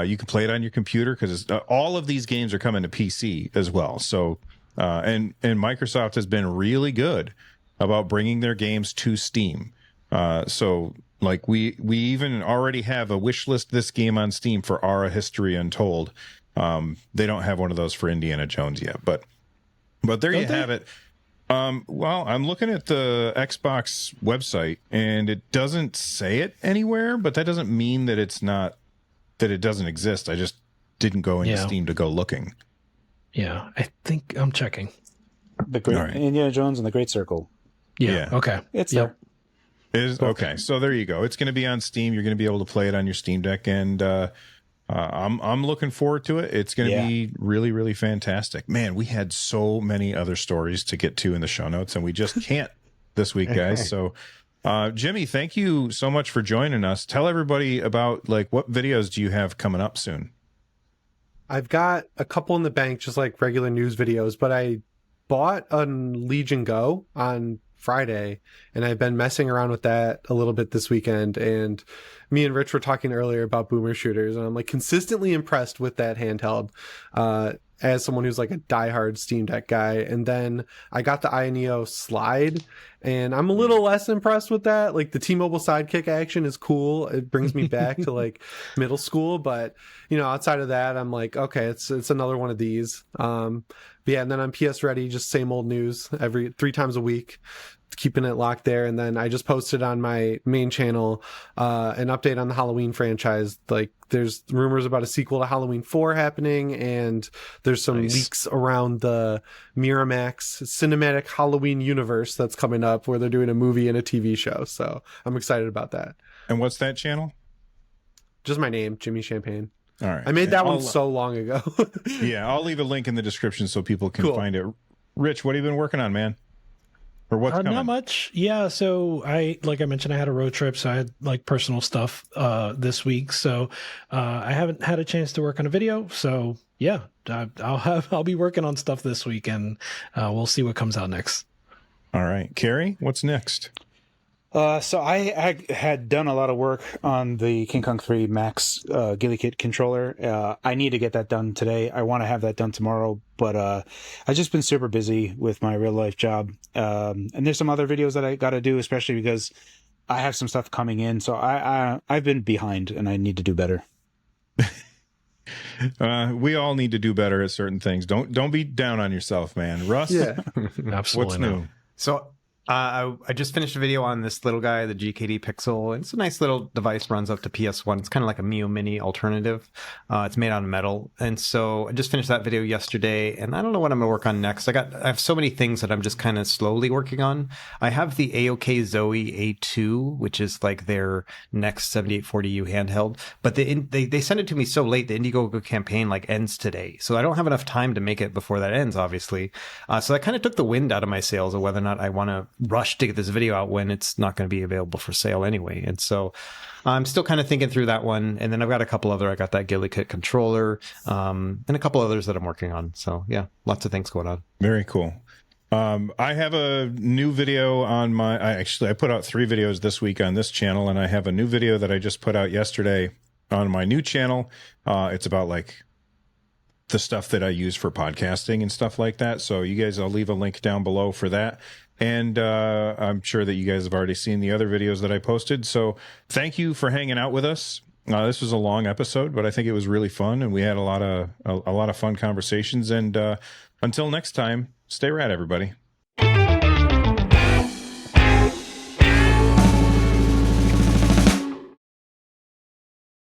You can play it on your computer because all of these games are coming to PC as well. So, and Microsoft has been really good about bringing their games to Steam. So, like we even already have a wish list this game on Steam for Aura History Untold. They don't have one of those for Indiana Jones yet, but there you have it. Well, I'm looking at the Xbox website and it doesn't say it anywhere, but that doesn't mean that it doesn't exist. I just didn't go into Steam to go looking. Yeah, I think I'm checking. The Great Indiana Jones and the Great Circle. Yeah. Okay. It's there. Okay. So there you go. It's going to be on Steam. You're going to be able to play it on your Steam Deck, and I'm looking forward to it. It's going to be really, really fantastic. Man, we had so many other stories to get to in the show notes, and we just can't this week, guys. So, Jimmy, thank you so much for joining us. Tell everybody about what videos do you have coming up soon? I've got a couple in the bank, just like regular news videos, but I bought a Legion Go on Friday, and I've been messing around with that a little bit this weekend, and me and Rich were talking earlier about boomer shooters, and I'm consistently impressed with that handheld as someone who's a diehard Steam Deck guy. And then I got the INEO Slide, and I'm a little less impressed with that. The T-Mobile Sidekick action is cool. It brings me back to middle school, but outside of that, I'm okay, it's another one of these. But yeah, and then on PS Ready, just same old news every 3 times a week, keeping it locked there. And then I just posted on my main channel an update on the Halloween franchise. There's rumors about a sequel to Halloween 4 happening, and there's some leaks around the Miramax cinematic Halloween universe that's coming up, where they're doing a movie and a TV show. So I'm excited about that. And what's that channel? Just my name, Jimmy Champagne. All right. I made that one so long ago. Yeah, I'll leave a link in the description so people can find it. Rich, what have you been working on, man? Or what's coming? Not much. Yeah, so I mentioned, I had a road trip, so I had personal stuff this week. So I haven't had a chance to work on a video. So yeah, I'll be working on stuff this week, and we'll see what comes out next. All right, Carrie, what's next? So I had done a lot of work on the King Kong 3 Max GuiLi-Kit controller. I need to get that done today. I want to have that done tomorrow, but I've just been super busy with my real life job. And there's some other videos that I got to do, especially because I have some stuff coming in. So I've been behind, and I need to do better. We all need to do better at certain things. Don't be down on yourself, man. Russ, Yeah, absolutely. what's new? So I just finished a video on this little guy, the GKD Pixel. It's a nice little device, runs up to PS1. It's kind of like a Mio Mini alternative. It's made out of metal. And so I just finished that video yesterday, and I don't know what I'm going to work on next. I have so many things that I'm just kind of slowly working on. I have the AOK Zoe A2, which is like their next 7840U handheld, but they sent it to me so late. The Indiegogo campaign like ends today. So I don't have enough time to make it before that ends, obviously. So that kind of took the wind out of my sails of whether or not I want to rush to get this video out when it's not going to be available for sale anyway. And so I'm still kind of thinking through that one. And then I've got a couple other, I got that Guild controller, and a couple others that I'm working on. So yeah, lots of things going on. Very cool. I have a new video on I put out 3 videos this week on this channel, and I have a new video that I just put out yesterday on my new channel. It's about like the stuff that I use for podcasting and stuff like that. So you guys, I'll leave a link down below for that. And I'm sure that you guys have already seen the other videos that I posted. So thank you for hanging out with us. This was a long episode, but I think it was really fun, and we had a lot of fun conversations. And until next time, stay rad, everybody.